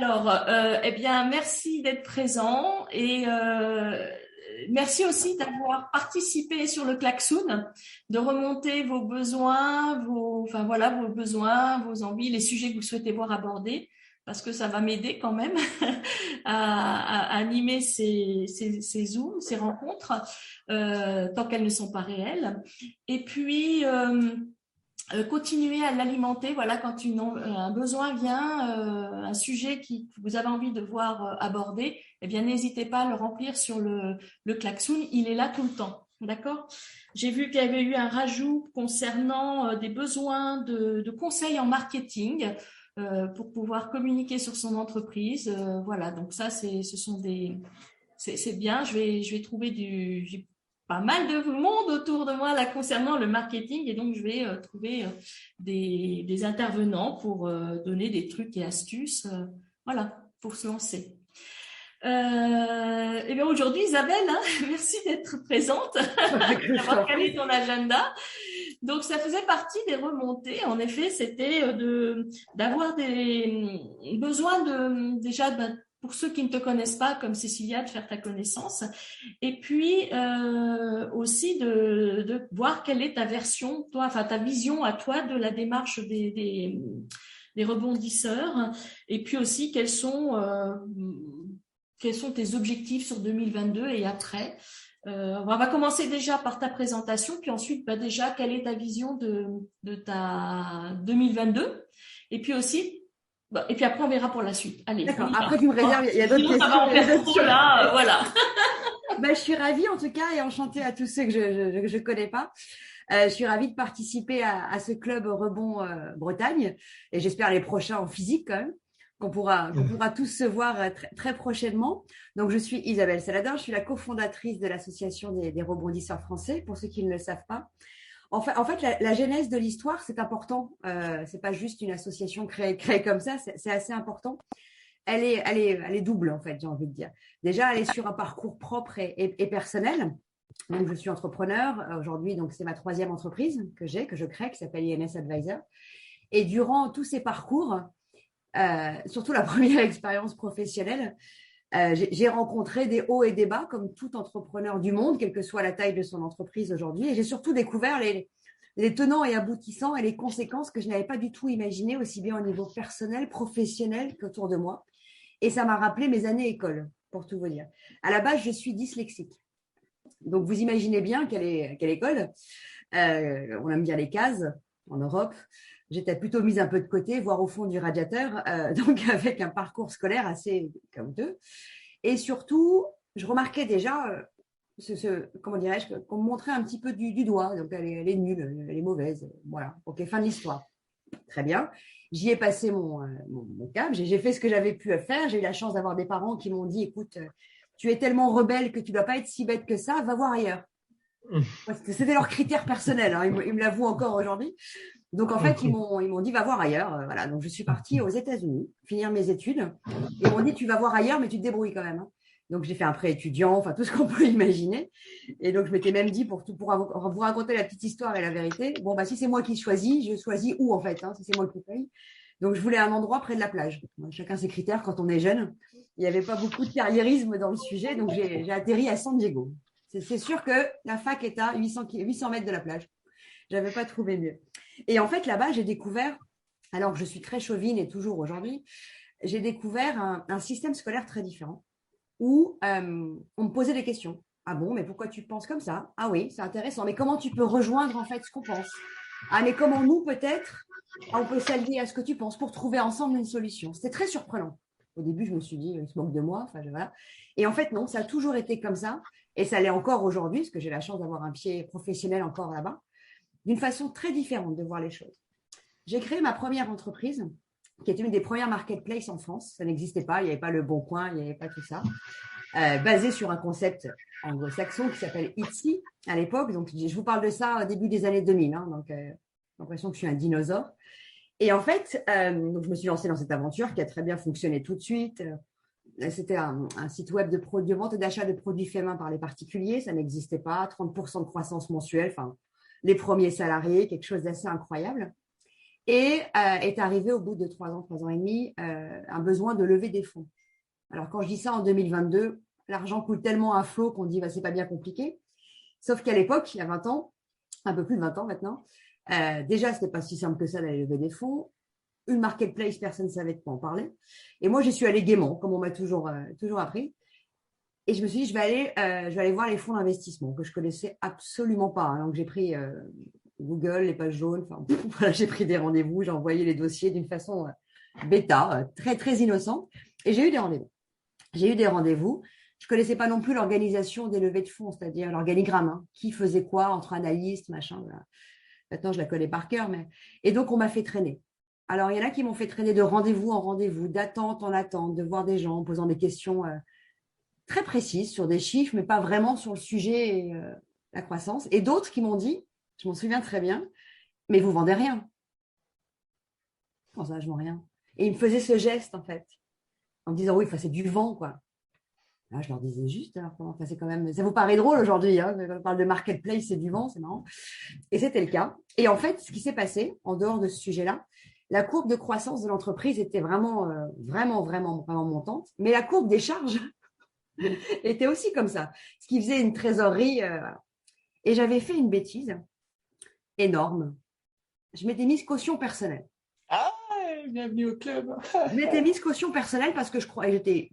Alors, eh bien, merci d'être présent et merci aussi d'avoir participé sur le Klaxoon, de remonter vos besoins, enfin voilà, vos besoins, vos envies, les sujets que vous souhaitez voir abordés, parce que ça va m'aider quand même à animer ces Zooms, ces rencontres, tant qu'elles ne sont pas réelles. Et puis continuer à l'alimenter. Voilà, quand un besoin vient, un sujet que vous avez envie de voir abordé, eh bien, n'hésitez pas à le remplir sur le Klaxoon. Il est là tout le temps. D'accord? J'ai vu qu'il y avait eu un rajout concernant des besoins de conseils en marketing pour pouvoir communiquer sur son entreprise. Voilà, donc ça, c'est bien. Je vais trouver j'ai pas mal de monde autour de moi là concernant le marketing et donc je vais trouver des intervenants pour donner des trucs et astuces, voilà, pour se lancer. Et bien aujourd'hui, Isabelle, hein, merci d'être présente, d'avoir calé ton agenda. Donc ça faisait partie des remontées. En effet, c'était d'avoir des besoins déjà pour ceux qui ne te connaissent pas, comme Cécilia, de faire ta connaissance. Et puis aussi de voir quelle est ta version, toi, enfin ta vision à toi de la démarche des rebondisseurs. Et puis aussi quels sont tes objectifs sur 2022 et après. On va commencer déjà par ta présentation, puis ensuite déjà quelle est ta vision de ta 2022. Et puis aussi et puis après, on verra pour la suite. Allez. D'accord. Après, tu me réserves, il y a d'autres questions. Ça va en faire trop, là, voilà. Je suis ravie, en tout cas, et enchantée à tous ceux que je connais pas. Je suis ravie de participer à ce club Rebond Bretagne, et j'espère les prochains en physique quand même, qu'on pourra tous se voir très, très prochainement. Donc, je suis Isabelle Saladin, je suis la cofondatrice de l'association des rebondisseurs français, pour ceux qui ne le savent pas. En fait, la genèse de l'histoire, c'est important. C'est pas juste une association créée comme ça. C'est assez important. Elle est double, en fait, j'ai envie de dire. Déjà, elle est sur un parcours propre et personnel. Donc, je suis entrepreneur. Aujourd'hui, donc, c'est ma 3e entreprise que je crée, qui s'appelle INS Advisor. Et durant tous ces parcours, surtout la première expérience professionnelle, j'ai rencontré des hauts et des bas, comme tout entrepreneur du monde, quelle que soit la taille de son entreprise aujourd'hui. Et j'ai surtout découvert les tenants et aboutissants et les conséquences que je n'avais pas du tout imaginées, aussi bien au niveau personnel, professionnel qu'autour de moi. Et ça m'a rappelé mes années école, pour tout vous dire. À la base, je suis dyslexique. Donc, vous imaginez bien quelle école. On aime bien les cases en Europe. J'étais plutôt mise un peu de côté, voire au fond du radiateur, donc avec un parcours scolaire assez chaotique. Et surtout, je remarquais déjà, comment dirais-je, qu'on me montrait un petit peu du doigt. Donc, elle est nulle, elle est mauvaise. Voilà, ok, fin de l'histoire. Très bien. J'y ai passé mon cap, j'ai fait ce que j'avais pu faire. J'ai eu la chance d'avoir des parents qui m'ont dit, écoute, tu es tellement rebelle que tu ne dois pas être si bête que ça, va voir ailleurs. C'était leur critère personnel, hein, ils me l'avouent encore aujourd'hui. Donc, en fait, ils m'ont dit, va voir ailleurs. Voilà. Donc, je suis partie aux États-Unis, finir mes études. Ils m'ont dit, tu vas voir ailleurs, mais tu te débrouilles quand même. Hein. Donc, j'ai fait un prêt étudiant, enfin, tout ce qu'on peut imaginer. Et donc, je m'étais même dit, pour vous raconter la petite histoire et la vérité, bon, si c'est moi qui choisis, je choisis où, en fait, hein, si c'est moi qui paye. Donc, je voulais un endroit près de la plage. Chacun ses critères quand on est jeune. Il n'y avait pas beaucoup de carriérisme dans le sujet. Donc, j'ai atterri à San Diego. C'est sûr que la fac est à 800 mètres de la plage. Je n'avais pas trouvé mieux. Et en fait, là-bas, j'ai découvert, alors que je suis très chauvine et toujours aujourd'hui, j'ai découvert un système scolaire très différent où on me posait des questions. Ah bon, mais pourquoi tu penses comme ça? Ah oui, c'est intéressant. Mais comment tu peux rejoindre en fait ce qu'on pense? Ah, mais comment nous, peut-être, on peut s'allier à ce que tu penses pour trouver ensemble une solution? C'était très surprenant. Au début, je me suis dit, il se moque de moi. Enfin, voilà. Et en fait, non, ça a toujours été comme ça. Et ça l'est encore aujourd'hui, parce que j'ai la chance d'avoir un pied professionnel encore là-bas, d'une façon très différente de voir les choses. J'ai créé ma première entreprise, qui était une des premières marketplaces en France. Ça n'existait pas, il n'y avait pas le Bon Coin, il n'y avait pas tout ça. Basé sur un concept anglo-saxon qui s'appelle Etsy à l'époque. Donc, je vous parle de ça au début des années 2000. Hein, donc, j'ai l'impression que je suis un dinosaure. Et en fait, donc je me suis lancée dans cette aventure qui a très bien fonctionné tout de suite. C'était un site web de vente et d'achat de produits faits main par les particuliers. Ça n'existait pas. 30% de croissance mensuelle. Enfin, les premiers salariés, quelque chose d'assez incroyable. Et est arrivé au bout de 3 ans et demi, un besoin de lever des fonds. Alors, quand je dis ça en 2022, l'argent coule tellement à flot qu'on dit bah, c'est pas bien compliqué. Sauf qu'à l'époque, il y a 20 ans, un peu plus de 20 ans maintenant, déjà, c'était pas si simple que ça d'aller lever des fonds. Une marketplace, personne ne savait de quoi en parler. Et moi, j'y suis allée gaiement, comme on m'a toujours appris. Et je me suis dit, je vais aller voir les fonds d'investissement que je connaissais absolument pas. Hein. Donc, j'ai pris Google, les pages jaunes. Enfin, voilà, j'ai pris des rendez-vous, j'ai envoyé les dossiers d'une façon bêta, très, très innocente. Et j'ai eu des rendez-vous. J'ai eu des rendez-vous. Je connaissais pas non plus l'organisation des levées de fonds, c'est-à-dire l'organigramme, hein, qui faisait quoi entre analystes, machin. Voilà. Maintenant, je la connais par cœur. Et donc, on m'a fait traîner. Alors, il y en a qui m'ont fait traîner de rendez-vous en rendez-vous, d'attente en attente, de voir des gens en posant des questions très précises sur des chiffres, mais pas vraiment sur le sujet et la croissance. Et d'autres qui m'ont dit, je m'en souviens très bien, mais vous vendez rien. Comment ça, je vends rien? Et ils me faisaient ce geste, en fait, en me disant, oui, c'est du vent, quoi. Là, je leur disais juste, alors, c'est quand même, ça vous paraît drôle aujourd'hui, hein, quand on parle de marketplace, c'est du vent, c'est marrant. Et c'était le cas. Et en fait, ce qui s'est passé, en dehors de ce sujet-là, la courbe de croissance de l'entreprise était vraiment, vraiment montante, mais la courbe des charges était aussi comme ça, ce qui faisait une trésorerie. Et j'avais fait une bêtise énorme. Je m'étais mise caution personnelle. Ah, bienvenue au club. Je m'étais mise caution personnelle parce que je croyais, j'étais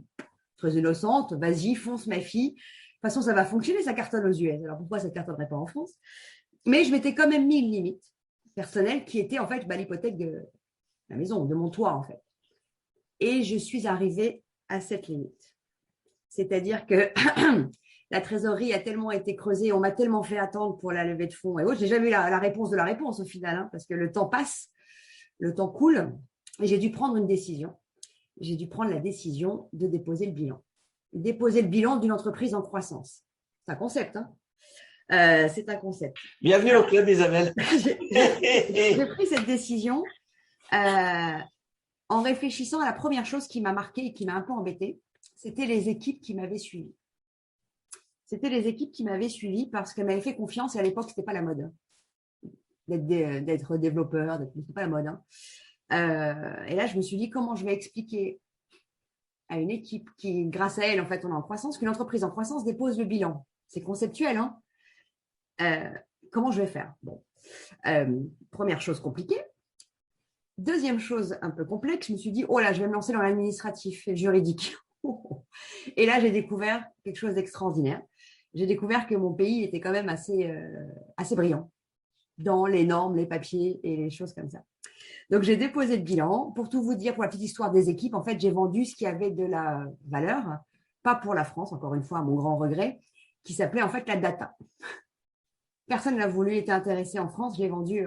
très innocente, vas-y, fonce ma fille. De toute façon, ça va fonctionner, ça cartonne aux US. Alors pourquoi ça ne cartonnerait pas en France? Mais je m'étais quand même mis une limite personnelle qui était en fait l'hypothèque de la maison, de mon toit en fait. Et je suis arrivée à cette limite. C'est-à-dire que la trésorerie a tellement été creusée, on m'a tellement fait attendre pour la levée de fonds. Et j'ai jamais eu la réponse de la réponse au final, hein, parce que le temps passe, le temps coule, et j'ai dû prendre une décision. J'ai dû prendre la décision de déposer le bilan. Déposer le bilan d'une entreprise en croissance. C'est un concept, hein. C'est un concept. Bienvenue au club, Isabelle. J'ai pris cette décision en réfléchissant à la première chose qui m'a marquée et qui m'a un peu embêtée. C'était les équipes qui m'avaient suivi. C'était les équipes qui m'avaient suivi parce qu'elles m'avaient fait confiance et à l'époque, c'était pas la mode d'être développeur, c'était pas la mode. Hein. Et là, je me suis dit comment je vais expliquer à une équipe qui, grâce à elle, en fait, on est en croissance, qu'une entreprise en croissance dépose le bilan. C'est conceptuel, hein. Comment je vais faire? Bon, première chose compliquée. Deuxième chose un peu complexe, je me suis dit, oh là, je vais me lancer dans l'administratif et le juridique. Et là, j'ai découvert quelque chose d'extraordinaire. J'ai découvert que mon pays était quand même assez brillant dans les normes, les papiers et les choses comme ça. Donc, j'ai déposé le bilan. Pour tout vous dire, pour la petite histoire des équipes, en fait, j'ai vendu ce qui avait de la valeur, pas pour la France, encore une fois, à mon grand regret, qui s'appelait en fait la data. Personne n'a voulu être intéressé en France. Je l'ai vendu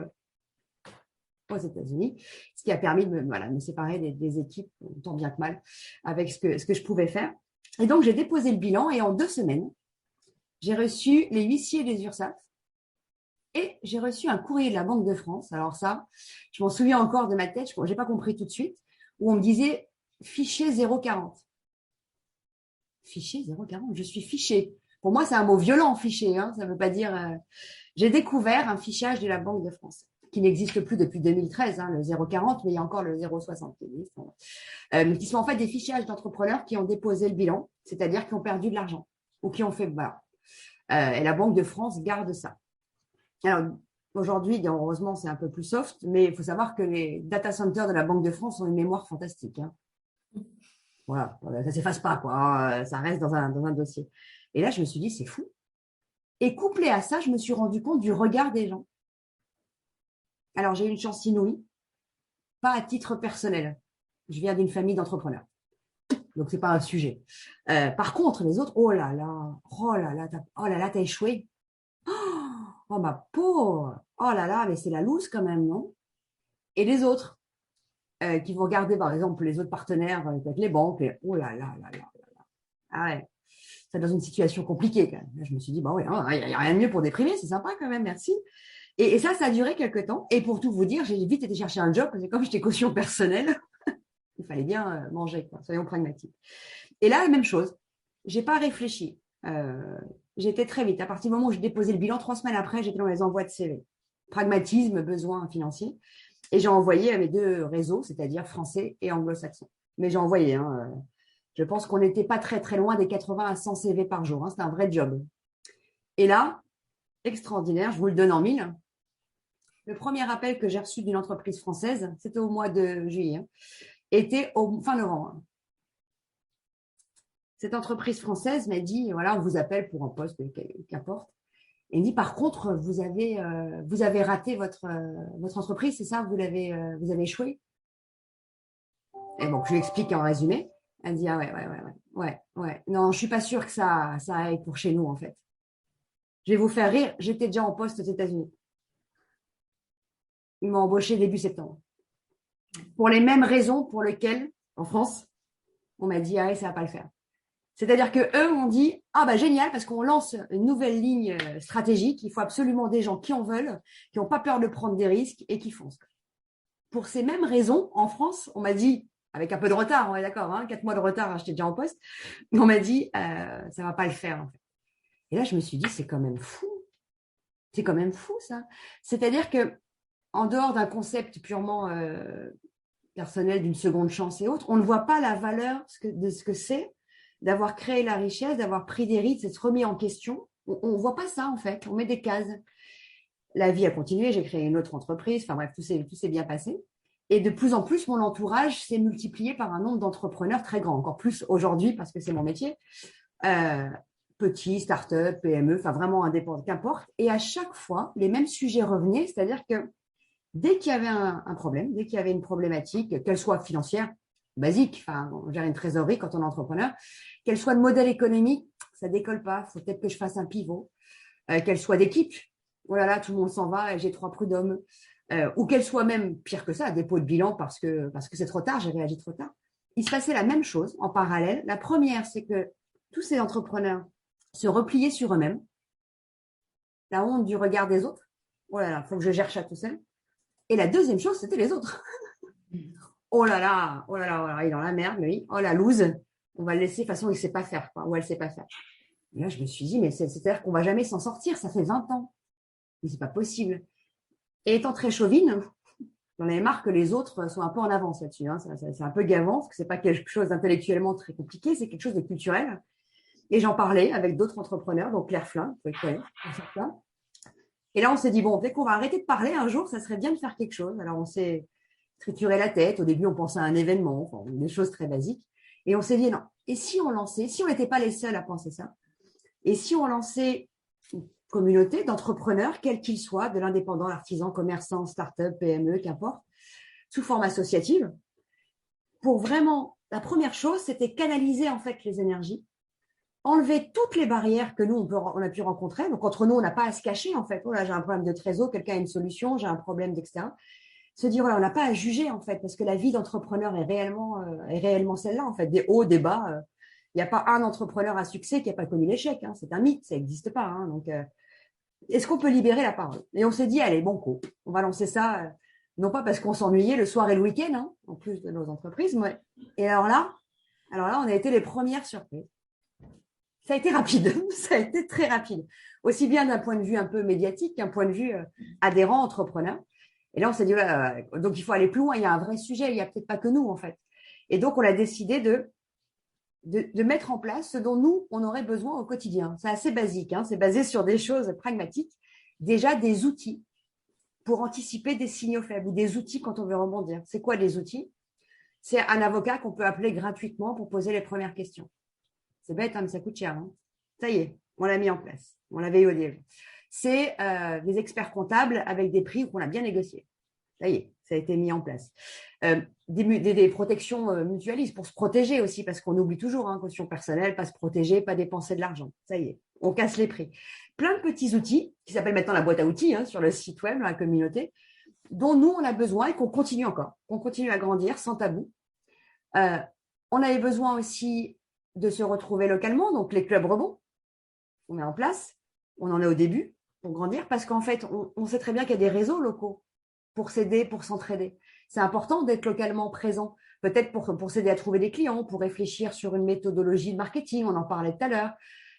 aux États-Unis, ce qui a permis de me séparer des équipes, tant bien que mal, avec ce que je pouvais faire. Et donc, j'ai déposé le bilan et en 2 semaines, j'ai reçu les huissiers des URSSAF et j'ai reçu un courrier de la Banque de France. Alors ça, je m'en souviens encore de ma tête, je n'ai pas compris tout de suite, où on me disait fichier 040. Fichier 040, je suis fiché. Pour moi, c'est un mot violent, fiché. Hein, ça ne veut pas dire… J'ai découvert un fichage de la Banque de France qui n'existe plus depuis 2013, hein, le 040, mais il y a encore le 070, qui sont en fait des fichages d'entrepreneurs qui ont déposé le bilan, c'est-à-dire qui ont perdu de l'argent ou qui ont fait… Voilà. Et la Banque de France garde ça. Alors, aujourd'hui, heureusement, c'est un peu plus soft, mais il faut savoir que les data centers de la Banque de France ont une mémoire fantastique. Hein. Voilà, ça ne s'efface pas, quoi. Ça reste dans un dossier. Et là, je me suis dit, c'est fou. Et couplé à ça, je me suis rendu compte du regard des gens. Alors, j'ai eu une chance inouïe, pas à titre personnel. Je viens d'une famille d'entrepreneurs. Donc, ce n'est pas un sujet. Par contre, les autres, oh là là, t'as échoué. Oh, ma pauvre. Oh là là, mais c'est la loose quand même, non? Et les autres, qui vont regarder, par exemple, les autres partenaires, avec les banques, et oh là là là là là là. Ah ouais. C'est dans une situation compliquée quand même. Là, je me suis dit, bah oui, il n'y a rien de mieux pour déprimer, c'est sympa quand même, merci. Et ça a duré quelques temps. Et pour tout vous dire, j'ai vite été chercher un job, parce que comme j'étais caution personnelle, il fallait bien manger, quoi. Soyons pragmatiques. Et là, la même chose. Je n'ai pas réfléchi. J'étais très vite. À partir du moment où j'ai déposé le bilan, 3 semaines après, j'étais dans les envois de CV. Pragmatisme, besoin financier. Et j'ai envoyé à mes deux réseaux, c'est-à-dire français et anglo-saxon. Mais j'ai envoyé, hein, je pense qu'on n'était pas très, très loin des 80 à 100 CV par jour. Hein, c'était un vrai job. Et là, extraordinaire, je vous le donne en mille. Le premier appel que j'ai reçu d'une entreprise française, c'était au mois de juillet, hein, était au fin novembre. Cette entreprise française m'a dit, voilà, on vous appelle pour un poste, qu'importe. Et il me dit, par contre, vous avez raté votre entreprise, c'est ça, vous avez échoué. Et donc, je lui explique en résumé. Elle me dit, ah ouais. Non, je suis pas sûre que ça aille pour chez nous, en fait. Je vais vous faire rire, j'étais déjà en poste aux États-Unis. Ils m'ont embauché début septembre. Pour les mêmes raisons pour lesquelles, en France, on m'a dit, ah ouais, ça va pas le faire. C'est-à-dire qu'eux m'ont dit, ah bah génial, parce qu'on lance une nouvelle ligne stratégique, il faut absolument des gens qui en veulent, qui n'ont pas peur de prendre des risques et qui foncent. Pour ces mêmes raisons, en France, on m'a dit, avec un peu de retard, on est d'accord, hein, 4 mois de retard, j'étais déjà en poste, on m'a dit, ça va pas le faire, en fait. Et là, je me suis dit, c'est quand même fou. C'est quand même fou, ça. C'est-à-dire que, en dehors d'un concept purement personnel, d'une seconde chance et autres, on ne voit pas la valeur de ce que c'est d'avoir créé la richesse, d'avoir pris des risques, d'être remis en question. On ne voit pas ça, en fait. On met des cases. La vie a continué, j'ai créé une autre entreprise. Enfin bref, tout s'est bien passé. Et de plus en plus, mon entourage s'est multiplié par un nombre d'entrepreneurs très grand. Encore plus aujourd'hui, parce que c'est mon métier. Petits, start-up, PME, enfin vraiment indépendants, qu'importe. Et à chaque fois, les mêmes sujets revenaient. C'est-à-dire que dès qu'il y avait un problème, dès qu'il y avait une problématique, qu'elle soit financière, basique, enfin, on gère une trésorerie quand on est entrepreneur, qu'elle soit de modèle économique, ça décolle pas, il faut peut-être que je fasse un pivot, qu'elle soit d'équipe, oh là là, tout le monde s'en va, j'ai 3 prud'hommes, ou qu'elle soit même pire que ça, dépôt de bilan parce que c'est trop tard, j'ai réagi trop tard. Il se passait la même chose en parallèle. La première, c'est que tous ces entrepreneurs se repliaient sur eux-mêmes, la honte du regard des autres, oh là là, il faut que je gère ça tout seul. Et la deuxième chose, c'était les autres. Oh là là, il est dans la merde, lui. Oh la loose, on va le laisser, de toute façon, il ne sait pas faire, quoi, ou elle ne sait pas faire. Et là, je me suis dit, mais c'est-à-dire qu'on ne va jamais s'en sortir, ça fait 20 ans. Mais ce n'est pas possible. Et étant très chauvine, j'en avais marre que les autres soient un peu en avance là-dessus. Hein. C'est un peu gavant, parce que ce n'est pas quelque chose d'intellectuellement très compliqué, c'est quelque chose de culturel. Et j'en parlais avec d'autres entrepreneurs, donc Claire Flin, vous pouvez connaître, et là, on s'est dit, bon, dès qu'on va arrêter de parler un jour, ça serait bien de faire quelque chose. Alors, on s'est trituré la tête. Au début, on pensait à un événement, enfin, des choses très basiques. Et on s'est dit, non, et si on lançait, si on n'était pas les seuls à penser ça, et si on lançait une communauté d'entrepreneurs, quels qu'ils soient, de l'indépendant, l'artisan, commerçant, start-up, PME, qu'importe, sous forme associative, pour vraiment, la première chose, c'était canaliser en fait les énergies, enlever toutes les barrières que nous, on a pu rencontrer. Donc, entre nous, on n'a pas à se cacher, en fait. Oh là, j'ai un problème de trésor, quelqu'un a une solution, j'ai un problème, etc. Se dire, voilà, on n'a pas à juger, en fait, parce que la vie d'entrepreneur est réellement celle-là, en fait. Des hauts, des bas. Il n'y a pas un entrepreneur à succès qui n'a pas connu l'échec. Hein. C'est un mythe, ça n'existe pas. Hein. Donc, est-ce qu'on peut libérer la parole? Et on s'est dit, allez, banco, on va lancer ça, non pas parce qu'on s'ennuyait le soir et le week-end, hein, en plus de nos entreprises. Mais... Et alors là, on a été les premières surprises. Ça a été rapide, ça a été très rapide, aussi bien d'un point de vue un peu médiatique qu'un point de vue adhérent, entrepreneur. Et là, on s'est dit, donc il faut aller plus loin, il y a un vrai sujet, il n'y a peut-être pas que nous, en fait. Et donc, on a décidé de mettre en place ce dont nous, on aurait besoin au quotidien. C'est assez basique, hein, c'est basé sur des choses pragmatiques, déjà des outils pour anticiper des signaux faibles ou des outils quand on veut rebondir. C'est quoi des outils? C'est un avocat qu'on peut appeler gratuitement pour poser les premières questions. C'est bête, hein, mais ça coûte cher. Hein. Ça y est, on l'a mis en place. On l'avait eu au début. C'est des experts comptables avec des prix qu'on a bien négociés. Ça y est, ça a été mis en place. Des protections mutualistes pour se protéger aussi, parce qu'on oublie toujours, hein, caution personnelle, pas se protéger, pas dépenser de l'argent. Ça y est, on casse les prix. Plein de petits outils, qui s'appellent maintenant la boîte à outils, hein, sur le site web, la communauté, dont nous, on a besoin et qu'on continue encore. On continue à grandir sans tabou. On avait besoin aussi de se retrouver localement, donc les clubs rebonds, on met en place, on en est au début pour grandir, parce qu'en fait, on sait très bien qu'il y a des réseaux locaux pour s'aider, pour s'entraider. C'est important d'être localement présent, peut-être pour s'aider à trouver des clients, pour réfléchir sur une méthodologie de marketing, on en parlait tout à l'heure.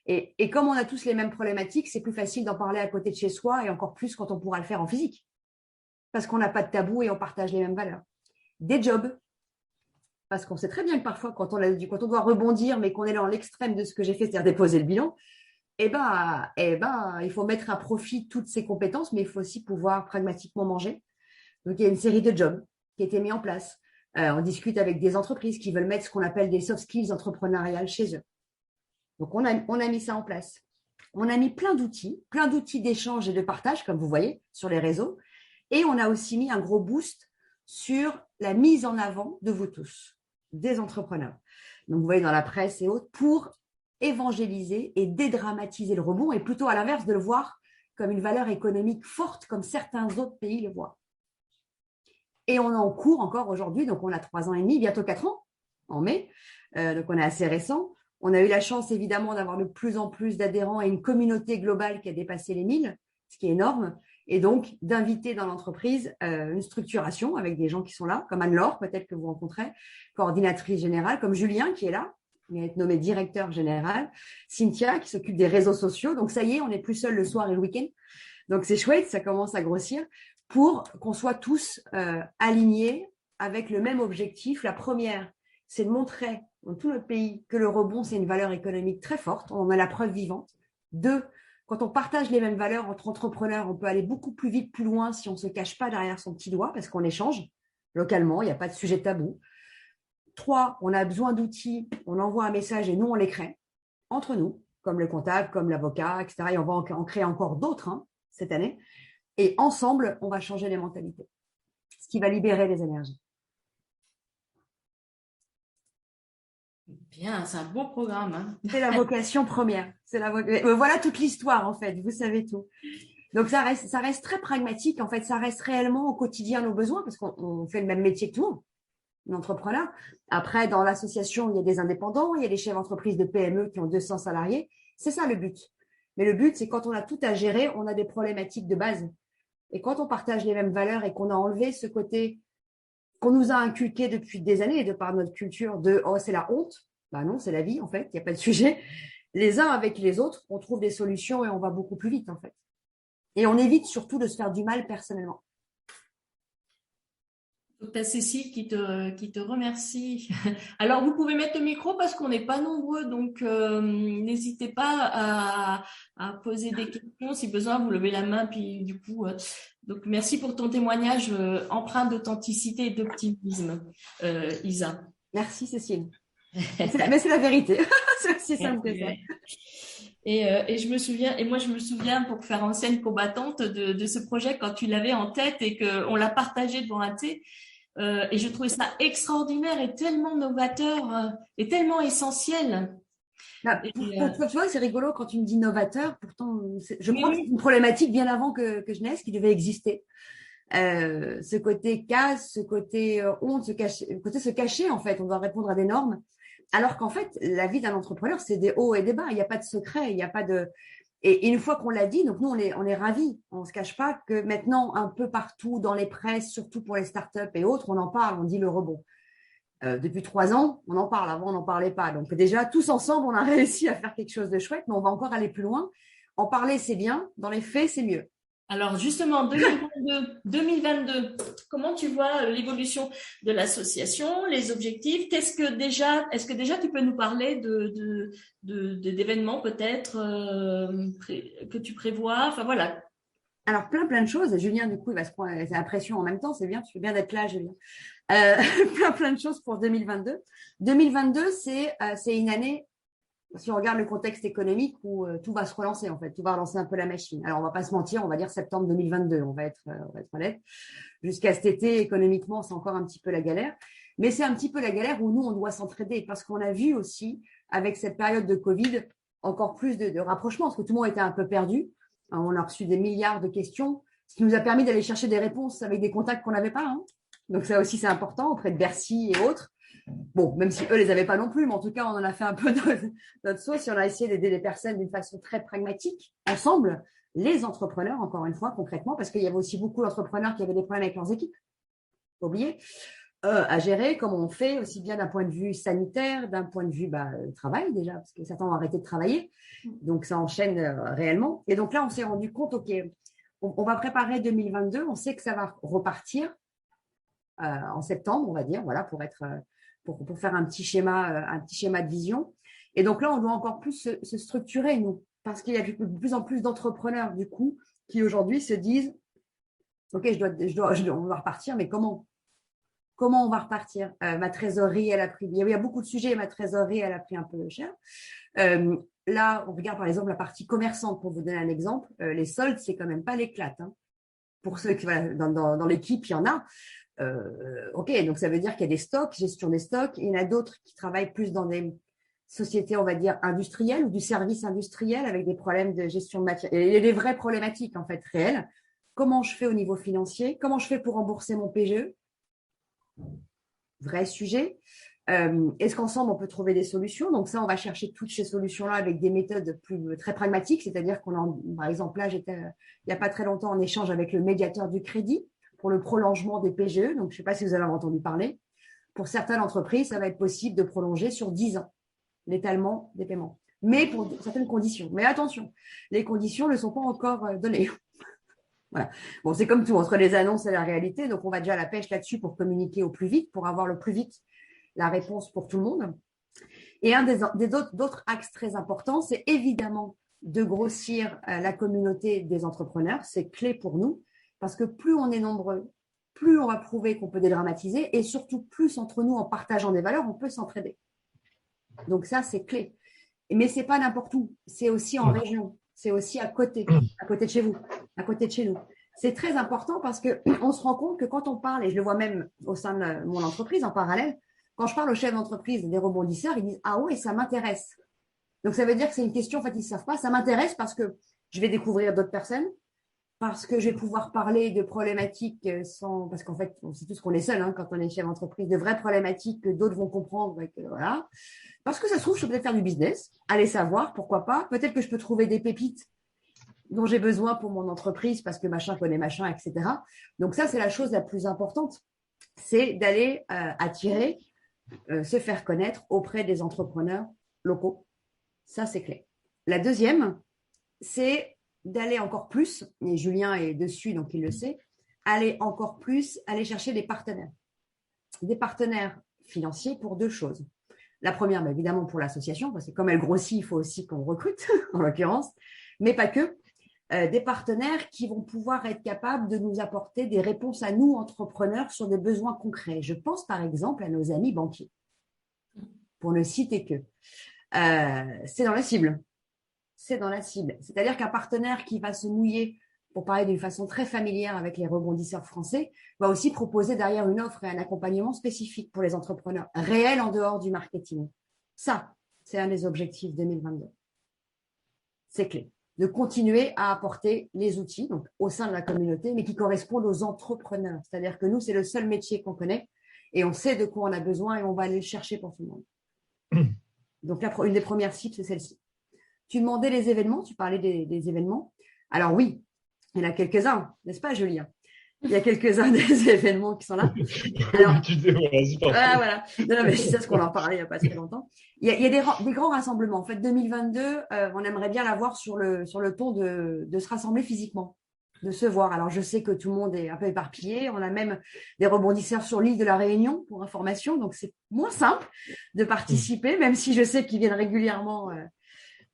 Et comme on a tous les mêmes problématiques, c'est plus facile d'en parler à côté de chez soi et encore plus quand on pourra le faire en physique. parce qu'on n'a pas de tabou et on partage les mêmes valeurs. Des jobs, parce qu'on sait très bien que parfois, quand on doit rebondir, mais qu'on est dans l'extrême de ce que j'ai fait, c'est-à-dire déposer le bilan, il faut mettre à profit toutes ces compétences, mais il faut aussi pouvoir pragmatiquement manger. Donc, il y a une série de jobs qui a été mis en place. On discute avec des entreprises qui veulent mettre ce qu'on appelle des soft skills entrepreneuriales chez eux. Donc, on a mis ça en place. On a mis plein d'outils d'échange et de partage, comme vous voyez, sur les réseaux. Et on a aussi mis un gros boost sur la mise en avant de vous tous, des entrepreneurs. Donc, vous voyez dans la presse et autres, pour évangéliser et dédramatiser le rebond, et plutôt à l'inverse de le voir comme une valeur économique forte, comme certains autres pays le voient. Et on est en cours encore aujourd'hui, donc on a 3 ans et demi, bientôt 4 ans, en mai, donc on est assez récent. On a eu la chance évidemment d'avoir de plus en plus d'adhérents et une communauté globale qui a dépassé les 1000, ce qui est énorme, et donc d'inviter dans l'entreprise une structuration avec des gens qui sont là, comme Anne-Laure, peut-être que vous rencontrez, coordinatrice générale, comme Julien qui est là, il va être nommé directeur général, Cynthia qui s'occupe des réseaux sociaux, donc ça y est, on n'est plus seul le soir et le week-end, donc c'est chouette, ça commence à grossir, pour qu'on soit tous alignés avec le même objectif. La première, c'est de montrer dans tout notre pays que le rebond, c'est une valeur économique très forte. On en a la preuve vivante. 2, quand on partage les mêmes valeurs entre entrepreneurs, on peut aller beaucoup plus vite, plus loin si on ne se cache pas derrière son petit doigt parce qu'on échange localement, il n'y a pas de sujet tabou. 3, on a besoin d'outils, on envoie un message et nous, on les crée entre nous, comme le comptable, comme l'avocat, etc. Et on va en créer encore d'autres cette année. Et ensemble, on va changer les mentalités, ce qui va libérer les énergies. Bien, c'est un beau programme. C'est la vocation première. Voilà toute l'histoire, en fait. Vous savez tout. Donc, ça reste très pragmatique. En fait, ça reste réellement au quotidien nos besoins parce qu'on fait le même métier que tout le monde, l'entrepreneur. Après, dans l'association, il y a des indépendants, il y a des chefs d'entreprise de PME qui ont 200 salariés. C'est ça le but. Mais le but, c'est quand on a tout à gérer, on a des problématiques de base. Et quand on partage les mêmes valeurs et qu'on a enlevé ce côté qu'on nous a inculqué depuis des années de par notre culture de « oh, c'est la honte », ben non, c'est la vie en fait, il n'y a pas de sujet. Les uns avec les autres, on trouve des solutions et on va beaucoup plus vite en fait. Et on évite surtout de se faire du mal personnellement. T'as Cécile qui te remercie. Alors, vous pouvez mettre le micro parce qu'on n'est pas nombreux, donc n'hésitez pas à poser des questions. Si besoin, vous levez la main, puis du coup, donc merci pour ton témoignage empreint d'authenticité et d'optimisme, Isa. Merci Cécile. Mais c'est la vérité. C'est aussi simple que ça. Et je me souviens, pour faire ancienne combattante de ce projet quand tu l'avais en tête et qu'on l'a partagé devant un thé. Et je trouvais ça extraordinaire et tellement novateur et tellement essentiel. Tu vois, c'est rigolo quand tu me dis novateur. Pourtant, je crois que c'est une problématique bien avant que je naisse qui devait exister. Ce côté casse, ce côté honte, se cacher en fait. On doit répondre à des normes. Alors qu'en fait, la vie d'un entrepreneur, c'est des hauts et des bas. Il n'y a pas de secret, il n'y a pas de… Et une fois qu'on l'a dit, donc nous, on est ravis. On ne se cache pas que maintenant, un peu partout, dans les presses, surtout pour les startups et autres, on en parle, on dit le rebond. Depuis 3 ans, on en parle. Avant, on n'en parlait pas. Donc déjà, tous ensemble, on a réussi à faire quelque chose de chouette, mais on va encore aller plus loin. En parler, c'est bien. Dans les faits, c'est mieux. Alors justement, 2022, comment tu vois l'évolution de l'association, les objectifs? Est-ce que déjà tu peux nous parler d'événements peut-être que tu prévois? Enfin voilà. Alors plein de choses. Julien, du coup, il va se prendre la pression en même temps. C'est bien, tu fais bien d'être là, Julien. Plein de choses pour 2022. 2022, c'est une année. Si on regarde le contexte économique où tout va se relancer, en fait, tout va relancer un peu la machine. Alors, on va pas se mentir, on va dire septembre 2022, on va être honnête. Jusqu'à cet été, économiquement, c'est encore un petit peu la galère. Mais c'est un petit peu la galère où nous, on doit s'entraider parce qu'on a vu aussi, avec cette période de Covid, encore plus de rapprochement, parce que tout le monde était un peu perdu. On a reçu des milliards de questions, ce qui nous a permis d'aller chercher des réponses avec des contacts qu'on n'avait pas. Donc, ça aussi, c'est important auprès de Bercy et autres. Bon, même si eux les avaient pas non plus, mais en tout cas, on en a fait un peu notre sauce et on a essayé d'aider les personnes d'une façon très pragmatique, ensemble, les entrepreneurs, encore une fois, concrètement, parce qu'il y avait aussi beaucoup d'entrepreneurs qui avaient des problèmes avec leurs équipes, faut oublier, à gérer, comme on fait, aussi bien d'un point de vue sanitaire, d'un point de vue travail déjà, parce que certains ont arrêté de travailler, donc ça enchaîne réellement. Et donc là, on s'est rendu compte, ok, on va préparer 2022. On sait que ça va repartir en septembre, on va dire, voilà, pour faire un petit schéma de vision. Et donc là, on doit encore plus se structurer, nous, parce qu'il y a de plus en plus d'entrepreneurs, du coup, qui aujourd'hui se disent, OK, on va repartir, mais comment? Comment on va repartir? Ma trésorerie, elle a pris, il y a beaucoup de sujets, ma trésorerie, elle a pris un peu cher. Là, on regarde par exemple la partie commerçante, pour vous donner un exemple. Les soldes, c'est quand même pas l'éclate. Hein. Pour ceux qui, voilà, dans l'équipe, il y en a. OK, donc ça veut dire qu'il y a des stocks, gestion des stocks. Il y en a d'autres qui travaillent plus dans des sociétés, on va dire, industrielles ou du service industriel avec des problèmes de gestion de matière. Il y a des vraies problématiques, en fait, réelles. Comment je fais au niveau financier? Comment je fais pour rembourser mon PGE? Vrai sujet. Est-ce qu'ensemble, on peut trouver des solutions? Donc ça, on va chercher toutes ces solutions-là avec des méthodes très pragmatiques, c'est-à-dire par exemple, là, j'étais il n'y a pas très longtemps en échange avec le médiateur du crédit pour le prolongement des PGE. Donc, je ne sais pas si vous avez entendu parler. Pour certaines entreprises, ça va être possible de prolonger sur 10 ans l'étalement des paiements, mais pour certaines conditions. Mais attention, les conditions ne sont pas encore données. Voilà. Bon, c'est comme tout, entre les annonces et la réalité. Donc, on va déjà à la pêche là-dessus pour communiquer au plus vite, pour avoir le plus vite la réponse pour tout le monde. Et un d'autres axes très importants, c'est évidemment de grossir la communauté des entrepreneurs. C'est clé pour nous parce que plus on est nombreux, plus on va prouver qu'on peut dédramatiser et surtout plus entre nous, en partageant des valeurs, on peut s'entraider. Donc ça, c'est clé. Mais c'est pas n'importe où. C'est aussi en région. C'est aussi à côté de chez vous, à côté de chez nous. C'est très important parce qu'on se rend compte que quand on parle, et je le vois même au sein de mon entreprise en parallèle, quand je parle aux chefs d'entreprise des rebondisseurs, ils disent « Ah ouais, ça m'intéresse ». Donc, ça veut dire que c'est une question, en fait, ils ne savent pas. Ça m'intéresse parce que je vais découvrir d'autres personnes, parce que je vais pouvoir parler de problématiques parce qu'en fait, on sait tous qu'on est seul quand on est chef d'entreprise, de vraies problématiques que d'autres vont comprendre. Voilà. Parce que ça se trouve, je peux peut-être faire du business, aller savoir, pourquoi pas. Peut-être que je peux trouver des pépites dont j'ai besoin pour mon entreprise parce que machin connaît machin, etc. Donc ça, c'est la chose la plus importante, c'est d'aller attirer, se faire connaître auprès des entrepreneurs locaux. Ça, c'est clé. La deuxième, c'est d'aller encore plus, et Julien est dessus, donc il le sait, aller encore plus, aller chercher des partenaires. Des partenaires financiers pour deux choses. La première, évidemment, pour l'association, parce que comme elle grossit, il faut aussi qu'on recrute, en l'occurrence, mais pas que. Des partenaires qui vont pouvoir être capables de nous apporter des réponses à nous, entrepreneurs, sur des besoins concrets. Je pense par exemple à nos amis banquiers, pour ne citer que. C'est dans la cible. C'est dans la cible. C'est-à-dire qu'un partenaire qui va se mouiller, pour parler d'une façon très familière avec les rebondisseurs français, va aussi proposer derrière une offre et un accompagnement spécifique pour les entrepreneurs, réel en dehors du marketing. Ça, c'est un des objectifs 2022. C'est clé. De continuer à apporter les outils donc, au sein de la communauté, mais qui correspondent aux entrepreneurs. C'est-à-dire que nous, c'est le seul métier qu'on connaît et on sait de quoi on a besoin et on va aller le chercher pour tout le monde. Donc, une des premières cibles, c'est celle-ci. Tu demandais les événements, tu parlais des événements. Alors oui, il y en a quelques-uns, n'est-ce pas, Julien? Il y a quelques-uns des événements qui sont là. Alors, voilà. Non, mais c'est ça ce qu'on en parlait il n'y a pas très longtemps. Il y a des grands rassemblements. En fait, 2022, on aimerait bien l'avoir sur le ton de se rassembler physiquement, de se voir. Alors, je sais que tout le monde est un peu éparpillé. On a même des rebondisseurs sur l'île de la Réunion, pour information. Donc, c'est moins simple de participer, même si je sais qu'ils viennent régulièrement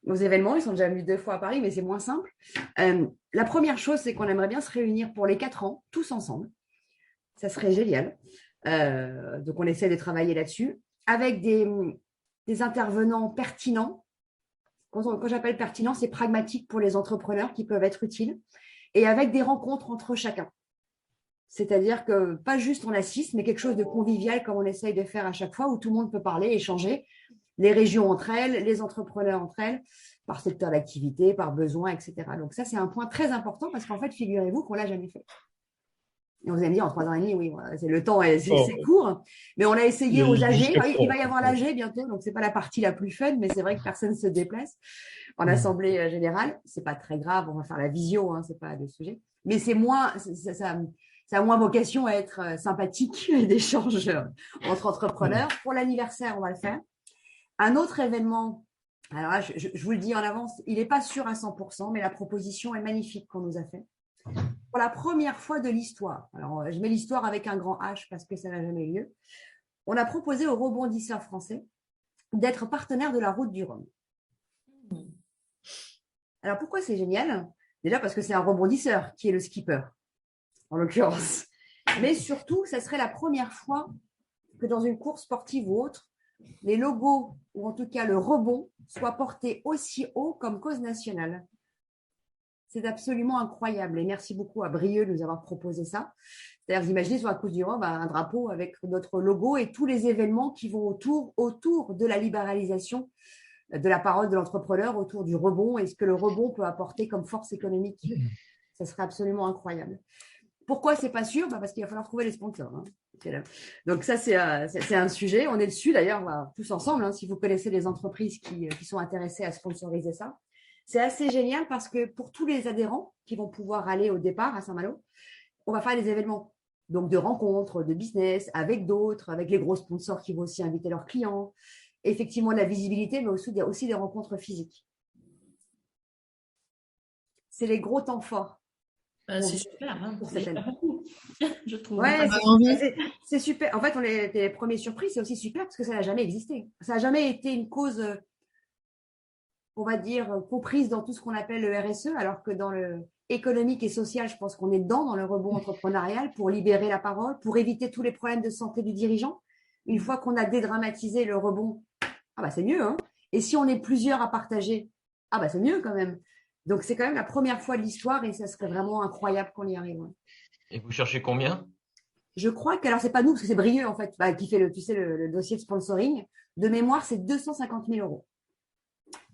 aux événements. Ils sont déjà venus 2 fois à Paris, mais c'est moins simple. La première chose, c'est qu'on aimerait bien se réunir pour les 4 ans, tous ensemble. Ça serait génial. Donc, on essaie de travailler là-dessus avec des intervenants pertinents. Quand j'appelle pertinent, c'est pragmatique pour les entrepreneurs qui peuvent être utiles et avec des rencontres entre chacun. C'est-à-dire que pas juste on assiste, mais quelque chose de convivial comme on essaye de faire à chaque fois où tout le monde peut parler, échanger. Les régions entre elles, les entrepreneurs entre elles, par secteur d'activité, par besoin, etc. Donc ça, c'est un point très important parce qu'en fait, figurez-vous qu'on ne l'a jamais fait. Et vous allez me dire, en 3 ans et demi, oui, voilà, c'est le temps, c'est court, mais on a essayé aux AG, il va y avoir l'AG bientôt, donc c'est pas la partie la plus fun, mais c'est vrai que personne ne se déplace en assemblée générale. C'est pas très grave, on va faire la visio, c'est pas le sujet, mais c'est moins, ça a moins vocation à être sympathique et d'échange entre entrepreneurs. Pour l'anniversaire, on va le faire. Un autre événement, alors là, je vous le dis en avance, il n'est pas sûr à 100%, mais la proposition est magnifique qu'on nous a fait. pour la première fois de l'histoire, alors je mets l'histoire avec un grand H parce que ça n'a jamais eu lieu, on a proposé aux rebondisseurs français d'être partenaires de la route du Rhum. Alors pourquoi c'est génial? Déjà parce que c'est un rebondisseur qui est le skipper, en l'occurrence. Mais surtout, ça serait la première fois que dans une course sportive ou autre, les logos, ou en tout cas le rebond, soient portés aussi haut comme cause nationale. C'est absolument incroyable. Et merci beaucoup à Brieux de nous avoir proposé ça. C'est-à-dire, vous imaginez sur la course du Rhum un drapeau avec notre logo et tous les événements qui vont autour de la libéralisation de la parole de l'entrepreneur, autour du rebond et ce que le rebond peut apporter comme force économique. Ça serait absolument incroyable. Pourquoi c'est pas sûr? Parce qu'il va falloir trouver les sponsors. Hein. Donc ça, c'est un sujet. On est dessus d'ailleurs, tous ensemble, hein, si vous connaissez des entreprises qui sont intéressées à sponsoriser ça. C'est assez génial parce que pour tous les adhérents qui vont pouvoir aller au départ à Saint-Malo, on va faire des événements. Donc de rencontres, de business, avec d'autres, avec les gros sponsors qui vont aussi inviter leurs clients. Effectivement, de la visibilité, mais aussi des rencontres physiques. C'est les gros temps forts. C'est super, hein, pour cette année. Je trouve. Ouais, c'est super. En fait, on est les premiers surpris. C'est aussi super parce que ça n'a jamais existé. Ça n'a jamais été une cause, on va dire, comprise dans tout ce qu'on appelle le RSE, alors que dans le économique et social, je pense qu'on est dans le rebond entrepreneurial pour libérer la parole, pour éviter tous les problèmes de santé du dirigeant. Une fois qu'on a dédramatisé le rebond, c'est mieux. Hein. Et si on est plusieurs à partager, c'est mieux quand même. Donc, c'est quand même la première fois de l'histoire et ça serait vraiment incroyable qu'on y arrive. Ouais. Et vous cherchez combien? Je crois que, alors c'est pas nous, parce que c'est Brieux en fait, qui fait le dossier de sponsoring. De mémoire, c'est 250 000 €.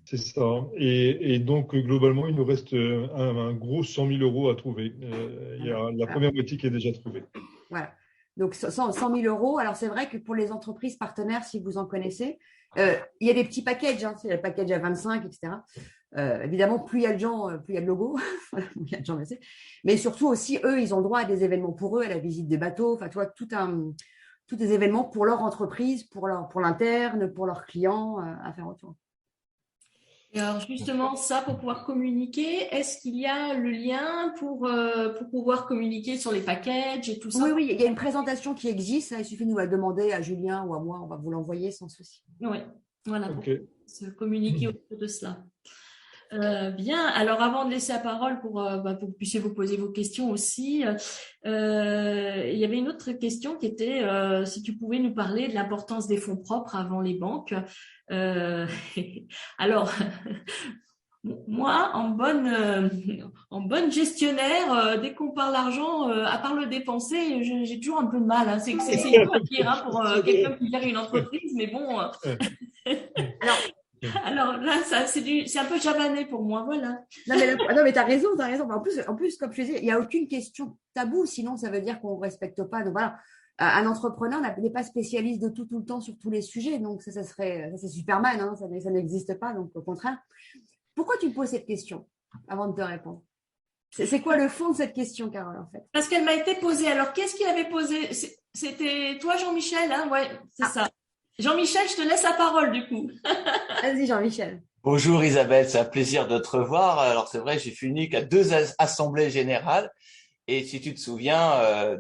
C'est ça. Et donc, globalement, il nous reste un gros 100 000 € à trouver. Il y a la première moitié qui est déjà trouvée. Voilà. Donc, 100 000 €. Alors, c'est vrai que pour les entreprises partenaires, si vous en connaissez, il y a des petits packages. Hein, c'est le package à 25, etc. Évidemment, plus il y a de gens, plus il y a de logos. Voilà, plus il y a de gens, mais surtout aussi, eux, ils ont droit à des événements pour eux, à la visite des bateaux. Enfin, tu vois, tous des événements pour leur entreprise, pour l'interne, pour leurs clients à faire autour. Et alors justement, ça, pour pouvoir communiquer, est-ce qu'il y a le lien pour pouvoir communiquer sur les packages et tout ça? Oui, il y a une présentation qui existe. Il suffit de nous la demander à Julien ou à moi. On va vous l'envoyer sans souci. Oui, voilà, pour se communiquer autour de cela. Bien, alors avant de laisser la parole pour que vous puissiez vous poser vos questions aussi, il y avait une autre question qui était si tu pouvais nous parler de l'importance des fonds propres avant les banques. Alors, moi, en bonne gestionnaire, dès qu'on parle d'argent, à part le dépenser, j'ai toujours un peu de mal. Hein. C'est dur à dire pour quelqu'un qui gère une entreprise, mais bon. Alors là, c'est un peu javanais pour moi, voilà. Non, mais t'as raison. En plus, comme je disais, il n'y a aucune question taboue, sinon ça veut dire qu'on ne respecte pas. Donc voilà, un entrepreneur n'est pas spécialiste de tout le temps sur tous les sujets, donc ça c'est Superman, hein, ça n'existe pas, donc au contraire. Pourquoi tu me poses cette question avant de te répondre? C'est quoi le fond de cette question, Carole, en fait? Parce qu'elle m'a été posée. Alors, qu'est-ce qu'il avait posé? C'était toi, Jean-Michel, hein? Ouais, c'est ça. Jean-Michel, je te laisse la parole du coup. Vas-y, Jean-Michel. Bonjour Isabelle, c'est un plaisir de te revoir. Alors c'est vrai, j'ai fait unique à 2 assemblées générales. Et si tu te souviens,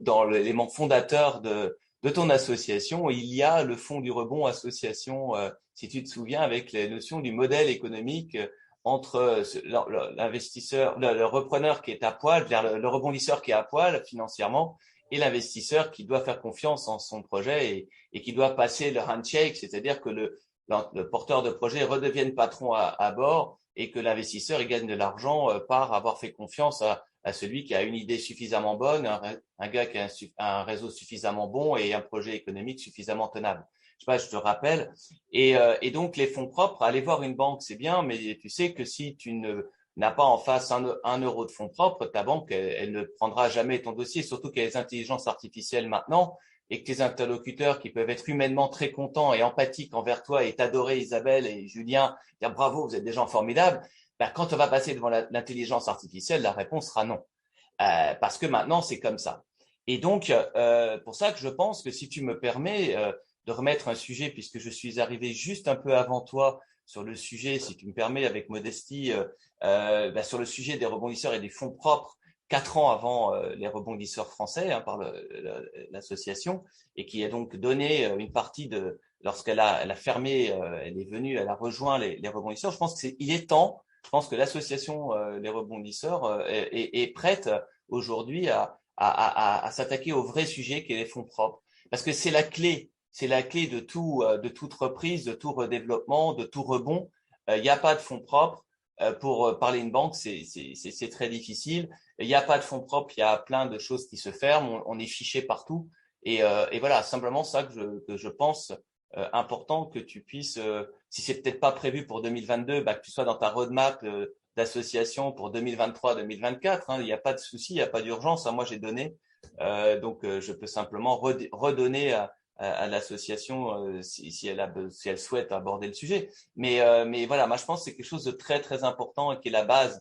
dans l'élément fondateur de ton association, il y a le Fonds du rebond association, si tu te souviens, avec les notions du modèle économique entre l'investisseur, le repreneur qui est à poil, le rebondisseur qui est à poil financièrement, et l'investisseur qui doit faire confiance en son projet et qui doit passer le handshake, c'est-à-dire que le porteur de projet redevienne patron à bord et que l'investisseur il gagne de l'argent par avoir fait confiance à celui qui a une idée suffisamment bonne, un gars qui a un réseau suffisamment bon et un projet économique suffisamment tenable. Je sais pas, je te rappelle. Et donc les fonds propres, aller voir une banque, c'est bien, mais tu sais que si tu n'as pas en face un euro de fonds propres, ta banque, elle ne prendra jamais ton dossier, surtout qu'il y a les intelligences artificielles maintenant et que tes interlocuteurs qui peuvent être humainement très contents et empathiques envers toi et t'adorer Isabelle et Julien, dire bravo, vous êtes des gens formidables. Quand on va passer devant l'intelligence artificielle, la réponse sera non. Parce que maintenant, c'est comme ça. Et donc, pour ça que je pense que si tu me permets de remettre un sujet, puisque je suis arrivé juste un peu avant toi sur le sujet, si tu me permets, avec modestie, sur le sujet des rebondisseurs et des fonds propres, 4 ans avant les rebondisseurs français par l'association, et qui a donc donné une partie de lorsqu'elle a fermé, elle est venue, elle a rejoint les rebondisseurs. Je pense il est temps. Je pense que l'association les rebondisseurs est prête aujourd'hui à s'attaquer au vrai sujet qui est les fonds propres, parce que c'est la clé de toute reprise, de tout redéveloppement, de tout rebond. Il n'y a pas de fonds propres. Pour parler une banque, c'est très difficile. Il n'y a pas de fonds propres, il y a plein de choses qui se ferment, on est fiché partout. Et voilà, simplement ça que je pense important que tu puisses, si c'est peut-être pas prévu pour 2022, que tu sois dans ta roadmap d'association pour 2023-2024. Il n'y a pas de souci, il n'y a pas d'urgence. Moi, j'ai donné, donc je peux simplement redonner à l'association si elle souhaite aborder le sujet. Mais voilà, moi je pense que c'est quelque chose de très très important et qui est la base,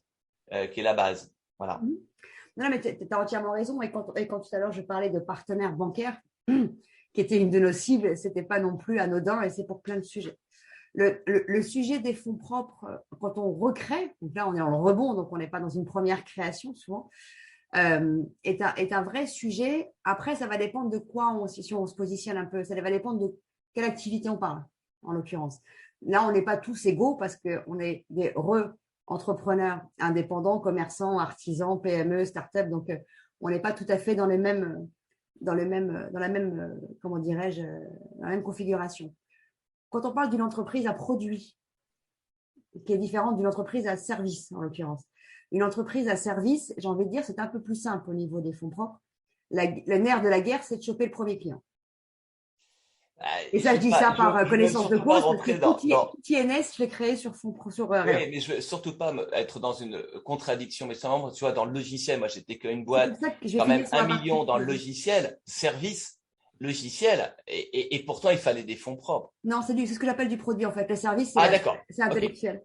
Voilà. Non, mais tu as entièrement raison. Et quand tout à l'heure je parlais de partenaires bancaires, qui était une de nos cibles, c'était pas non plus anodin, et c'est pour plein de sujets. Le sujet des fonds propres, quand on recrée, donc là on est en rebond, donc on n'est pas dans une première création souvent, est un vrai sujet. Après, ça va dépendre de quoi si on se positionne un peu, ça va dépendre de quelle activité on parle, en l'occurrence. Là, on n'est pas tous égaux parce qu'on est des entrepreneurs indépendants, commerçants, artisans, PME, start-up, donc on n'est pas tout à fait dans la même, comment dirais-je, dans la même configuration. Quand on parle d'une entreprise à produit, qui est différente d'une entreprise à service, en l'occurrence. Une entreprise à service, j'ai envie de dire, c'est un peu plus simple au niveau des fonds propres. Le nerf de la guerre, c'est de choper le premier client. Et ça, je dis ça par connaissance de cause, parce que tout INS, je l'ai créé sur fonds sur oui, mais je veux surtout pas être dans une contradiction, mais simplement, tu vois, dans le logiciel, moi, j'étais qu'une boîte, quand même 1 million dans le logiciel, service, logiciel, et pourtant, il fallait des fonds propres. Non, c'est ce que j'appelle du produit, en fait. Le service, c'est intellectuel.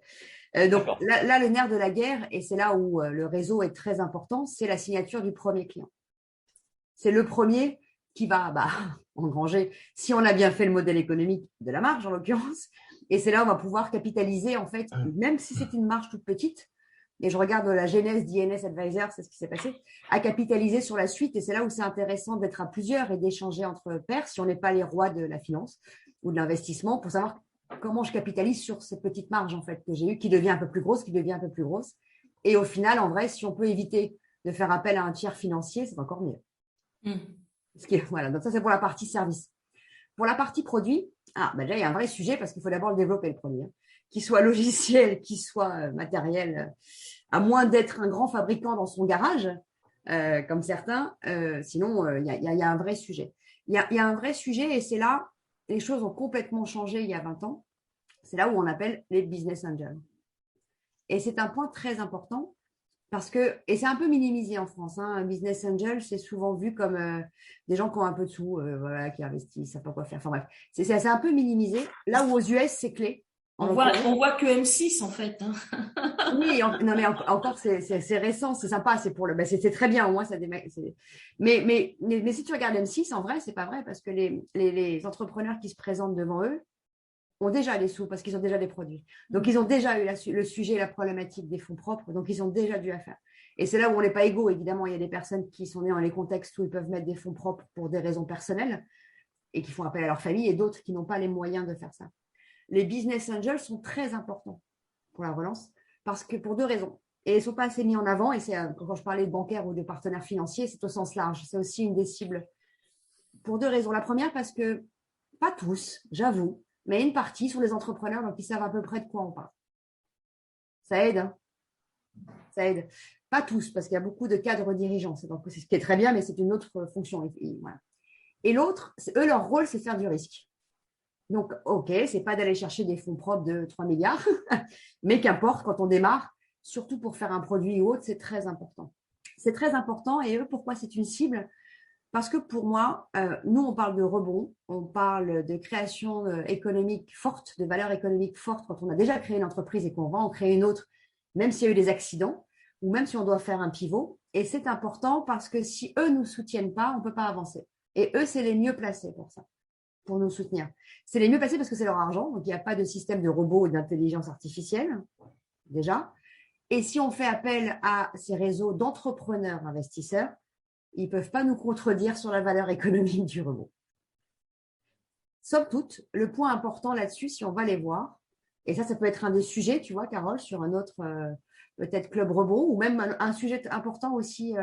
Donc là, le nerf de la guerre, et c'est là où le réseau est très important, c'est la signature du premier client. C'est le premier qui va engranger, si on a bien fait le modèle économique, de la marge en l'occurrence. Et c'est là où on va pouvoir capitaliser, en fait, même si c'est une marge toute petite. Et je regarde la genèse d'INS Advisor, c'est ce qui s'est passé, à capitaliser sur la suite. Et c'est là où c'est intéressant d'être à plusieurs et d'échanger entre pairs, si on n'est pas les rois de la finance ou de l'investissement, pour savoir comment je capitalise sur cette petite marge, en fait, que j'ai eue, qui devient un peu plus grosse, Et au final, en vrai, si on peut éviter de faire appel à un tiers financier, c'est encore mieux. Voilà, donc ça, c'est pour la partie service. Pour la partie produit, déjà, il y a un vrai sujet parce qu'il faut d'abord le développer, le produit. Qu'il soit logiciel, qu'il soit matériel, à moins d'être un grand fabricant dans son garage, comme certains. Sinon, il y a un vrai sujet. Il y a un vrai sujet, et c'est là, les choses ont complètement changé il y a 20 ans. C'est là où on appelle les business angels. Et c'est un point très important parce que, et c'est un peu minimisé en France, un business angel, c'est souvent vu comme des gens qui ont un peu de sous, qui investissent, ça ne savent pas quoi faire. Enfin bref, c'est un peu minimisé. Là où aux US, c'est clé. On voit que M6 en fait. Oui, non mais encore c'est récent, c'est sympa, c'est très bien au moins ça mais si tu regardes M6, en vrai c'est pas vrai parce que les entrepreneurs qui se présentent devant eux ont déjà les sous parce qu'ils ont déjà des produits. Donc ils ont déjà eu le sujet et la problématique des fonds propres, donc ils ont déjà dû affaire. Et c'est là où on n'est pas égaux, évidemment, il y a des personnes qui sont nées dans les contextes où ils peuvent mettre des fonds propres pour des raisons personnelles et qui font appel à leur famille, et d'autres qui n'ont pas les moyens de faire ça. Les business angels sont très importants pour la relance parce que pour 2 raisons. Et ils ne sont pas assez mis en avant, et c'est quand je parlais de bancaires ou de partenaires financiers, c'est au sens large. C'est aussi une des cibles pour 2 raisons. La première, parce que, pas tous, j'avoue, mais une partie sont les entrepreneurs, donc ils savent à peu près de quoi on parle. Ça aide, hein. Ça aide. Pas tous, parce qu'il y a beaucoup de cadres dirigeants. C'est ce qui est très bien, mais c'est une autre fonction. Voilà. Et l'autre, eux, leur rôle, c'est de faire du risque. Donc, OK, c'est pas d'aller chercher des fonds propres de 3 milliards, mais qu'importe, quand on démarre, surtout pour faire un produit ou autre, c'est très important. C'est très important. Et eux, pourquoi c'est une cible ? Parce que pour moi, nous, on parle de rebond, on parle de création économique forte, de valeur économique forte quand on a déjà créé une entreprise et qu'on va en créer une autre, même s'il y a eu des accidents ou même si on doit faire un pivot. Et c'est important parce que si eux ne nous soutiennent pas, on ne peut pas avancer. Et eux, c'est les mieux placés pour ça, pour nous soutenir. C'est les mieux placés parce que c'est leur argent, donc il n'y a pas de système de robot ou d'intelligence artificielle, déjà. Et si on fait appel à ces réseaux d'entrepreneurs investisseurs, ils ne peuvent pas nous contredire sur la valeur économique du rebond. Somme toute, le point important là-dessus, si on va les voir, et ça peut être un des sujets, tu vois, Carole, sur un autre peut-être club rebond, ou même un sujet important aussi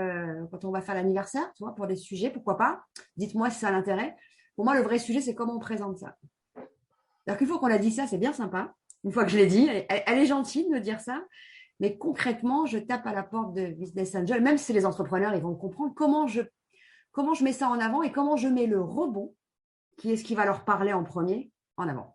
quand on va faire l'anniversaire, tu vois, pour des sujets, pourquoi pas. Dites-moi si ça a l'intérêt. Pour moi, le vrai sujet, c'est comment on présente ça. Alors qu'une fois qu'on a dit ça, c'est bien sympa. Une fois que je l'ai dit, elle est gentille de me dire ça. Mais concrètement, je tape à la porte de Business Angel, même si les entrepreneurs, ils vont comprendre comment je mets ça en avant et comment je mets le rebond, qui est ce qui va leur parler en premier, en avant.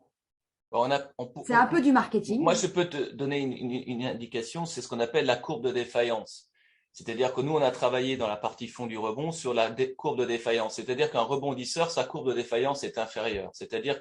C'est un peu du marketing. Moi, je peux te donner une indication, c'est ce qu'on appelle la courbe de défaillance. C'est-à-dire que nous, on a travaillé dans la partie fond du rebond sur la courbe de défaillance. C'est-à-dire qu'un rebondisseur, sa courbe de défaillance est inférieure. C'est-à-dire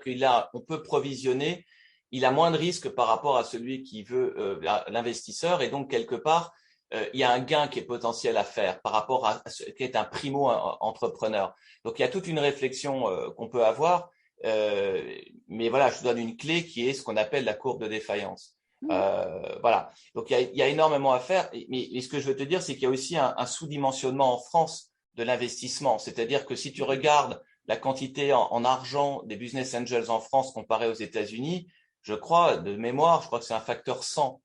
on peut provisionner, il a moins de risques par rapport à celui qui veut l'investisseur. Et donc, quelque part, il y a un gain qui est potentiel à faire par rapport à ce qui est un primo-entrepreneur. Donc, il y a toute une réflexion qu'on peut avoir. Mais voilà, je te donne une clé qui est ce qu'on appelle la courbe de défaillance. Voilà. Donc, il y a énormément à faire. Mais ce que je veux te dire, c'est qu'il y a aussi un sous-dimensionnement en France de l'investissement. C'est-à-dire que si tu regardes la quantité en argent des business angels en France comparée aux États-Unis, je crois que c'est un facteur 100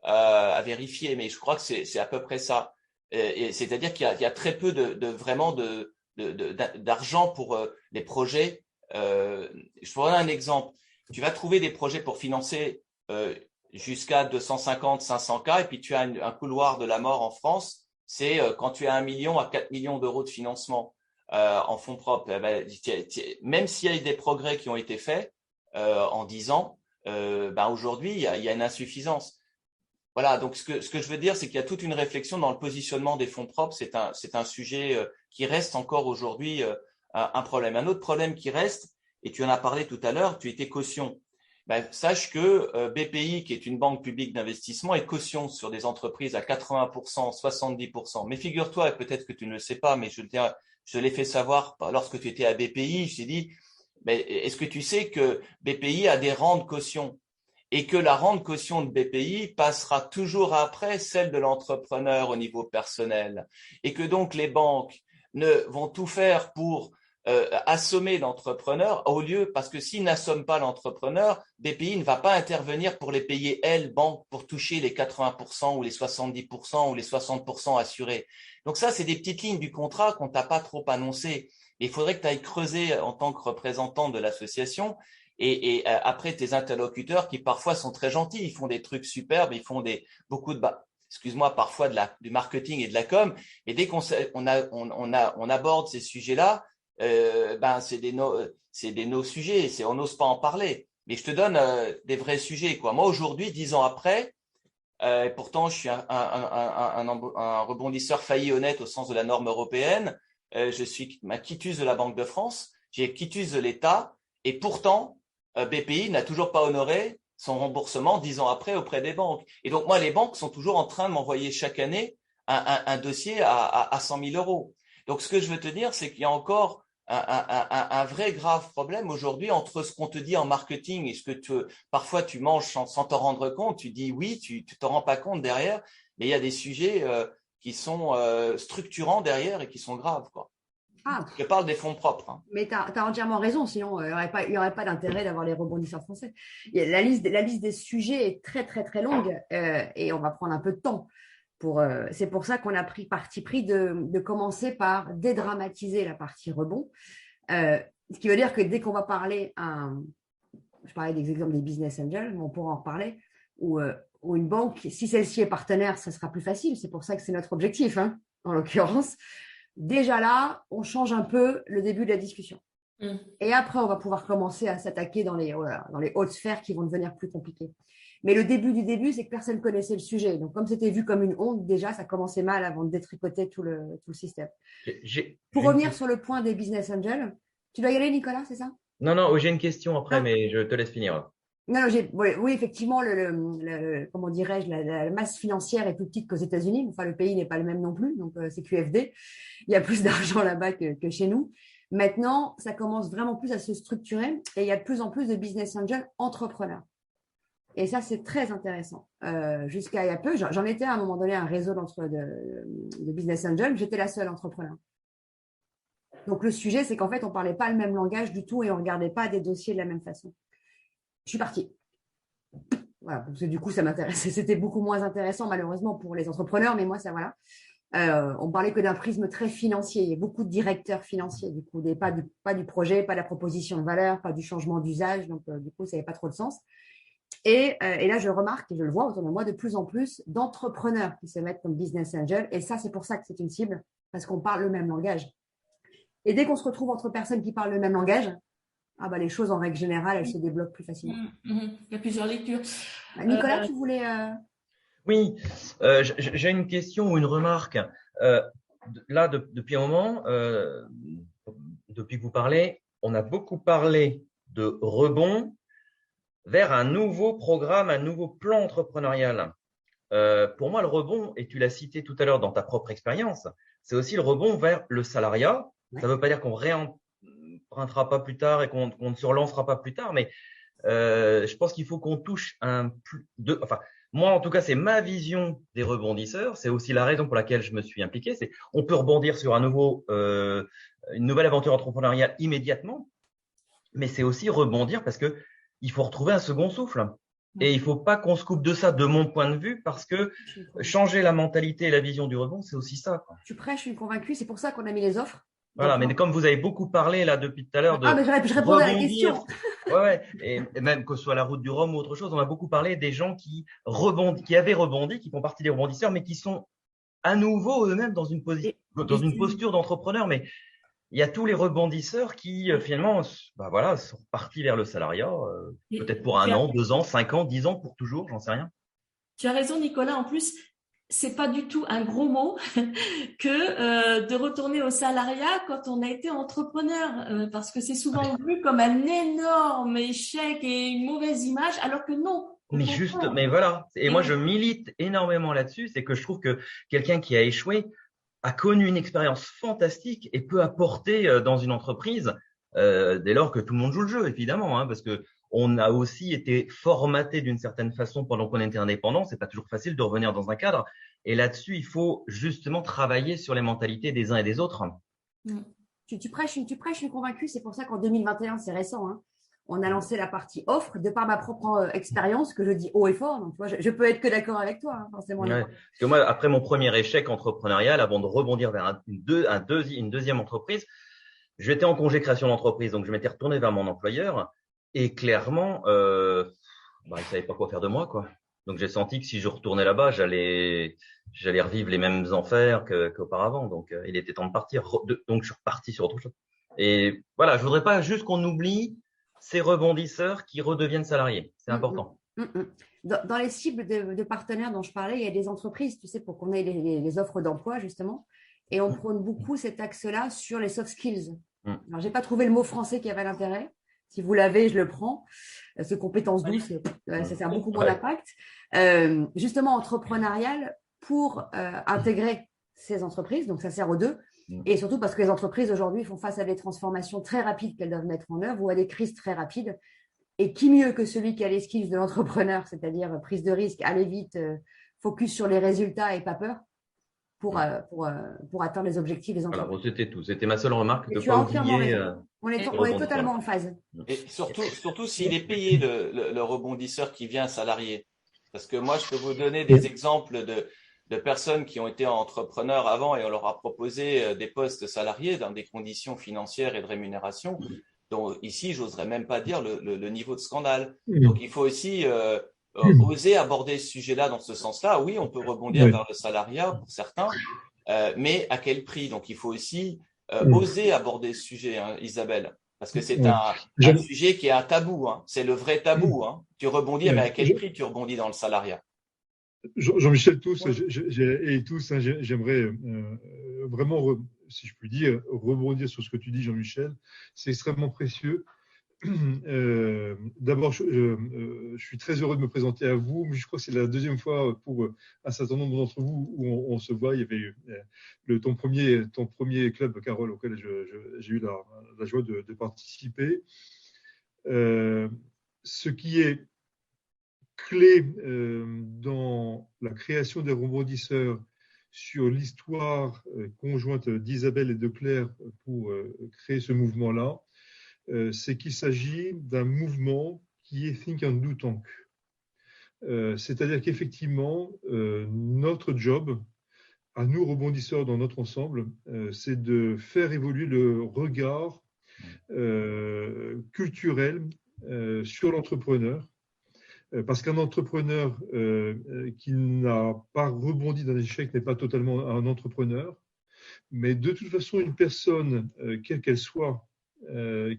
à vérifier, mais je crois que c'est à peu près ça. Et c'est-à-dire qu'il y a très peu d'argent pour les projets. Je pourrais donner un exemple. Tu vas trouver des projets pour financer jusqu'à 250, 500K, et puis tu as un couloir de la mort en France. C'est quand tu as 1 million à 4 millions d'euros de financement en fonds propres. Même s'il y a eu des progrès qui ont été faits en 10 ans, aujourd'hui, il y a une insuffisance. Voilà, donc ce que je veux dire, c'est qu'il y a toute une réflexion dans le positionnement des fonds propres. C'est un sujet qui reste encore aujourd'hui un problème. Un autre problème qui reste, et tu en as parlé tout à l'heure, tu étais caution. Sache que BPI, qui est une banque publique d'investissement, est caution sur des entreprises à 80%, 70%. Mais figure-toi, et peut-être que tu ne le sais pas, mais je l'ai fait savoir lorsque tu étais à BPI, je t'ai dit, est-ce que tu sais que BPI a des rangs de caution et que la rente caution de BPI passera toujours après celle de l'entrepreneur au niveau personnel et que donc les banques vont tout faire pour assommer l'entrepreneur parce que s'ils n'assomment pas l'entrepreneur, BPI ne va pas intervenir pour les payer banque pour toucher les 80% ou les 70% ou les 60% assurés. Donc ça, c'est des petites lignes du contrat qu'on t'a pas trop annoncées. Il faudrait que tu ailles creuser en tant que représentant de l'association et après tes interlocuteurs qui parfois sont très gentils, ils font des trucs superbes, ils font parfois du marketing et de la com, et dès on aborde ces sujets-là, c'est des no-sujets, on n'ose pas en parler. Mais je te donne des vrais sujets, quoi. Moi aujourd'hui, 10 ans après, pourtant je suis un rebondisseur failli honnête au sens de la norme européenne. Je suis ma quitus de la Banque de France, j'ai quitus de l'État, et pourtant BPI n'a toujours pas honoré son remboursement 10 ans après auprès des banques. Et donc moi, les banques sont toujours en train de m'envoyer chaque année un dossier à 100 000 euros. Donc ce que je veux te dire, c'est qu'il y a encore un vrai grave problème aujourd'hui entre ce qu'on te dit en marketing et ce que parfois tu manges sans t'en rendre compte. Tu dis oui, tu t'en rends pas compte derrière, mais il y a des sujets qui sont structurants derrière et qui sont graves, quoi. Je parle des fonds propres. Hein. Mais tu as entièrement raison, sinon il n'y aurait pas d'intérêt d'avoir les rebondisseurs français. La liste des sujets est très, très, très longue et on va prendre un peu de temps. C'est pour ça qu'on a pris parti pris de commencer par dédramatiser la partie rebond. Ce qui veut dire que dès qu'on va parler, je parlais des exemples des business angels, mais on pourra en reparler, ou une banque, si celle-ci est partenaire, ça sera plus facile. C'est pour ça que c'est notre objectif, hein, en l'occurrence. Déjà là, on change un peu le début de la discussion. Et après, on va pouvoir commencer à s'attaquer dans les hautes sphères qui vont devenir plus compliquées. Mais le début du début, c'est que personne ne connaissait le sujet. Donc, comme c'était vu comme une honte, déjà, ça commençait mal avant de détricoter tout le système. Pour revenir sur le point des business angels, tu dois y aller, Nicolas, c'est ça? Non, j'ai une question après, mais je te laisse finir. Non, oui, effectivement, comment dirais-je, la masse financière est plus petite qu'aux États-Unis. Enfin, le pays n'est pas le même non plus, donc c'est QFD. Il y a plus d'argent là-bas que chez nous. Maintenant, ça commence vraiment plus à se structurer et il y a de plus en plus de business angels entrepreneurs. Et ça, c'est très intéressant. Jusqu'à il y a peu, j'en étais à un moment donné un réseau de business angels, j'étais la seule entrepreneur. Donc, le sujet, c'est qu'en fait, on ne parlait pas le même langage du tout et on ne regardait pas des dossiers de la même façon. Je suis partie. Voilà, parce que du coup, ça m'intéressait. C'était beaucoup moins intéressant, malheureusement, pour les entrepreneurs, mais moi, ça, voilà. On parlait que d'un prisme très financier. Il y a beaucoup de directeurs financiers, du coup, pas du projet, pas de la proposition de valeur, pas du changement d'usage. Donc, du coup, ça n'avait pas trop de sens. Et là, je remarque et je le vois autour de moi de plus en plus d'entrepreneurs qui se mettent comme business angel. Et ça, c'est pour ça que c'est une cible, parce qu'on parle le même langage. Et dès qu'on se retrouve entre personnes qui parlent le même langage, les choses, en règle générale, elles se débloquent plus facilement. Il y a plusieurs lectures. Nicolas, tu voulais… Oui, j'ai une question ou une remarque. Là, depuis un moment, depuis que vous parlez, on a beaucoup parlé de rebond vers un nouveau programme, un nouveau plan entrepreneurial. Pour moi, le rebond, et tu l'as cité tout à l'heure dans ta propre expérience, c'est aussi le rebond vers le salariat. Ça ne veut pas dire qu'on réempruntera pas plus tard et qu'on ne se relancera pas plus tard, mais je pense qu'il faut qu'on touche moi, en tout cas, c'est ma vision des rebondisseurs. C'est aussi la raison pour laquelle je me suis impliqué. On peut rebondir sur une nouvelle aventure entrepreneuriale immédiatement, mais c'est aussi rebondir parce que il faut retrouver un second souffle. Et il faut pas qu'on se coupe de ça, de mon point de vue, parce que changer la mentalité et la vision du rebond, c'est aussi ça, quoi. Tu prêches, je suis convaincue. C'est pour ça qu'on a mis les offres. Voilà, mais comme vous avez beaucoup parlé là depuis tout à l'heure mais je répondais à la question. Ouais. Et même que ce soit la route du Rhum ou autre chose, on a beaucoup parlé des gens qui avaient rebondi, qui font partie des rebondisseurs, mais qui sont à nouveau eux-mêmes dans une posture d'entrepreneur. Mais il y a tous les rebondisseurs qui finalement, sont partis vers le salariat, peut-être pour 1 an, 2 ans, 5 ans, 10 ans, pour toujours, j'en sais rien. Tu as raison, Nicolas. En plus, c'est pas du tout un gros mot que de retourner au salariat quand on a été entrepreneur, parce que c'est souvent vu comme un énorme échec et une mauvaise image, alors que non. Mais voilà. Et moi, je milite énormément là-dessus. C'est que je trouve que quelqu'un qui a échoué a connu une expérience fantastique et peut apporter dans une entreprise dès lors que tout le monde joue le jeu, évidemment, hein, parce que on a aussi été formaté d'une certaine façon pendant qu'on était indépendant. C'est pas toujours facile de revenir dans un cadre. Et là-dessus, il faut justement travailler sur les mentalités des uns et des autres. Tu prêches, je suis convaincue. C'est pour ça qu'en 2021, c'est récent, hein, on a lancé la partie offre de par ma propre expérience que je dis haut et fort. Donc, tu vois, je peux être que d'accord avec toi, hein, forcément. Ouais, parce que moi, après mon premier échec entrepreneurial, avant de rebondir vers une deuxième entreprise, j'étais en congé création d'entreprise, donc je m'étais retourné vers mon employeur et clairement, il savait pas quoi faire de moi, quoi. Donc j'ai senti que si je retournais là-bas, j'allais revivre les mêmes enfers qu'auparavant. Donc il était temps de partir. Donc je suis reparti sur autre chose. Et voilà, je voudrais pas juste qu'on oublie ces rebondisseurs qui redeviennent salariés. C'est important. Dans les cibles de partenaires dont je parlais, il y a des entreprises, tu sais, pour qu'on ait les offres d'emploi, justement. Et on prône beaucoup cet axe-là sur les soft skills. Alors, j'ai pas trouvé le mot français qui avait l'intérêt. Si vous l'avez, je le prends. Ce compétences douces, ça sert beaucoup moins d'impact. Justement, entrepreneurial pour intégrer ces entreprises. Donc, ça sert aux deux. Et surtout parce que les entreprises aujourd'hui font face à des transformations très rapides qu'elles doivent mettre en œuvre ou à des crises très rapides. Et qui mieux que celui qui a les skills de l'entrepreneur, c'est-à-dire prise de risque, aller vite, focus sur les résultats et pas peur pour atteindre les objectifs des entreprises. Voilà, c'était tout. C'était ma seule remarque de ne pas oublier. On est totalement en phase. Et surtout s'il est payé le rebondisseur qui vient salarié. Parce que moi, je peux vous donner des exemples de personnes qui ont été entrepreneurs avant et on leur a proposé des postes salariés dans des conditions financières et de rémunération. Donc ici, j'oserais même pas dire le niveau de scandale. Donc il faut aussi oser aborder ce sujet-là dans ce sens-là. Oui, on peut rebondir vers le salariat pour certains, mais à quel prix? Donc il faut aussi oser aborder ce sujet, hein, Isabelle, parce que c'est un sujet qui est un tabou. Hein. C'est le vrai tabou. Hein. Tu rebondis, mais à quel prix tu rebondis dans le salariat? Jean-Michel j'aimerais vraiment, si je puis dire, rebondir sur ce que tu dis, Jean-Michel. C'est extrêmement précieux. D'abord, je suis très heureux de me présenter à vous. Je crois que c'est la deuxième fois pour un certain nombre d'entre vous où on se voit. Il y avait eu ton premier club, Carole, auquel j'ai eu la joie de participer. Ce qui est clé dans la création des rebondisseurs sur l'histoire conjointe d'Isabelle et de Claire pour créer ce mouvement-là, c'est qu'il s'agit d'un mouvement qui est Think and Do Tank. C'est-à-dire qu'effectivement, notre job, à nous rebondisseurs dans notre ensemble, c'est de faire évoluer le regard culturel sur l'entrepreneur. Parce qu'un entrepreneur qui n'a pas rebondi d'un échec n'est pas totalement un entrepreneur. Mais de toute façon, une personne, quelle qu'elle soit,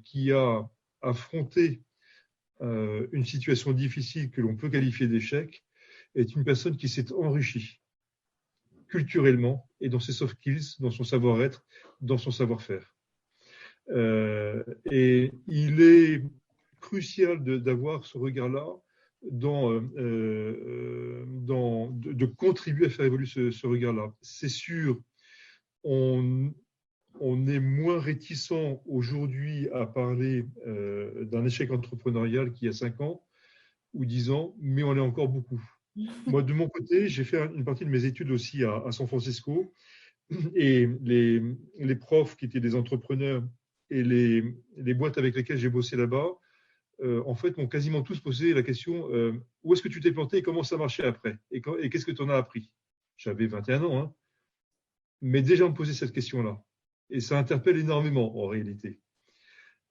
qui a affronté une situation difficile que l'on peut qualifier d'échec, est une personne qui s'est enrichie culturellement et dans ses soft skills, dans son savoir-être, dans son savoir-faire. Et il est crucial d'avoir ce regard-là, de contribuer à faire évoluer ce regard-là. C'est sûr, on est moins réticent aujourd'hui à parler d'un échec entrepreneurial qu'il y a 5 ans ou 10 ans, mais on est encore beaucoup. Moi, de mon côté, j'ai fait une partie de mes études aussi à San Francisco, et les profs qui étaient des entrepreneurs et les boîtes avec lesquelles j'ai bossé là-bas, en fait, m'ont quasiment tous posé la question où est-ce que tu t'es planté et comment ça marchait après et qu'est-ce que tu en as appris. J'avais 21 ans, hein, mais déjà on me posait cette question-là. Et ça interpelle énormément en réalité.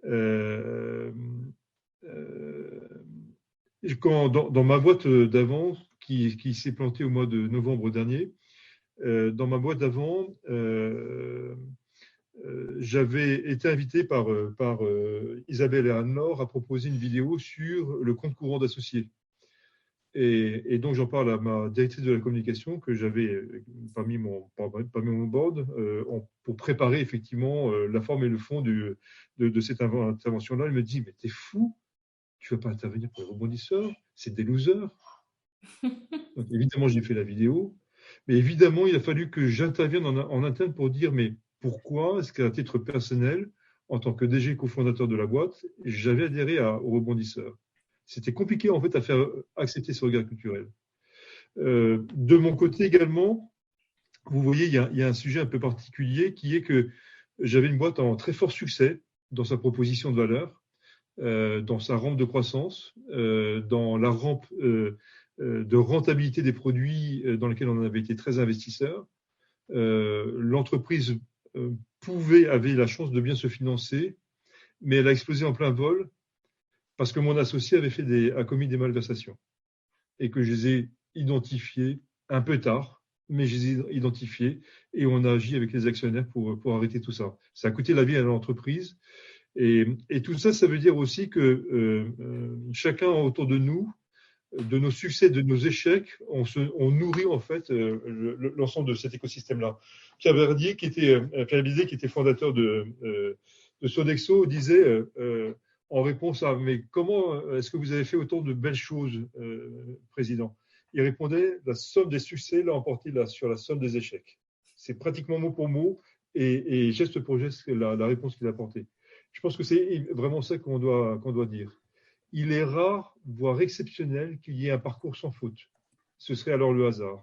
Dans ma boîte d'avant, qui s'est plantée au mois de novembre dernier, dans ma boîte d'avant, j'avais été invité par Isabelle et Anne-Laure à proposer une vidéo sur le compte courant d'associés. Et donc, j'en parle à ma directrice de la communication que j'avais parmi mon board pour préparer effectivement la forme et le fond de cette intervention-là. Elle me dit, mais t'es fou, tu ne vas pas intervenir pour les rebondisseurs, c'est des losers. Donc, évidemment, j'ai fait la vidéo, mais évidemment, il a fallu que j'intervienne en interne pour dire, mais pourquoi est-ce qu'à titre personnel, en tant que DG cofondateur de la boîte, j'avais adhéré aux rebondisseurs. C'était compliqué en fait à faire accepter ce regard culturel. De mon côté également, vous voyez, il y a un sujet un peu particulier qui est que j'avais une boîte en très fort succès dans sa proposition de valeur, dans sa rampe de croissance, dans la rampe de rentabilité des produits dans lesquels on avait été très investisseur. L'entreprise avait la chance de bien se financer, mais elle a explosé en plein vol parce que mon associé a commis des malversations et que je les ai identifiés un peu tard, mais je les ai identifiés et on a agi avec les actionnaires pour arrêter tout ça. Ça a coûté la vie à l'entreprise et tout ça, ça veut dire aussi que chacun autour de nous, de nos succès, de nos échecs, on nourrit en fait l'ensemble de cet écosystème-là. Pierre Bidet, qui était fondateur de Sodexo, disait en réponse à « Mais comment est-ce que vous avez fait autant de belles choses, Président ?» Il répondait « La somme des succès l'a emporté sur la somme des échecs. » C'est pratiquement mot pour mot et geste pour geste la réponse qu'il a apportée. Je pense que c'est vraiment ça qu'on doit dire. Il est rare, voire exceptionnel, qu'il y ait un parcours sans faute. Ce serait alors le hasard.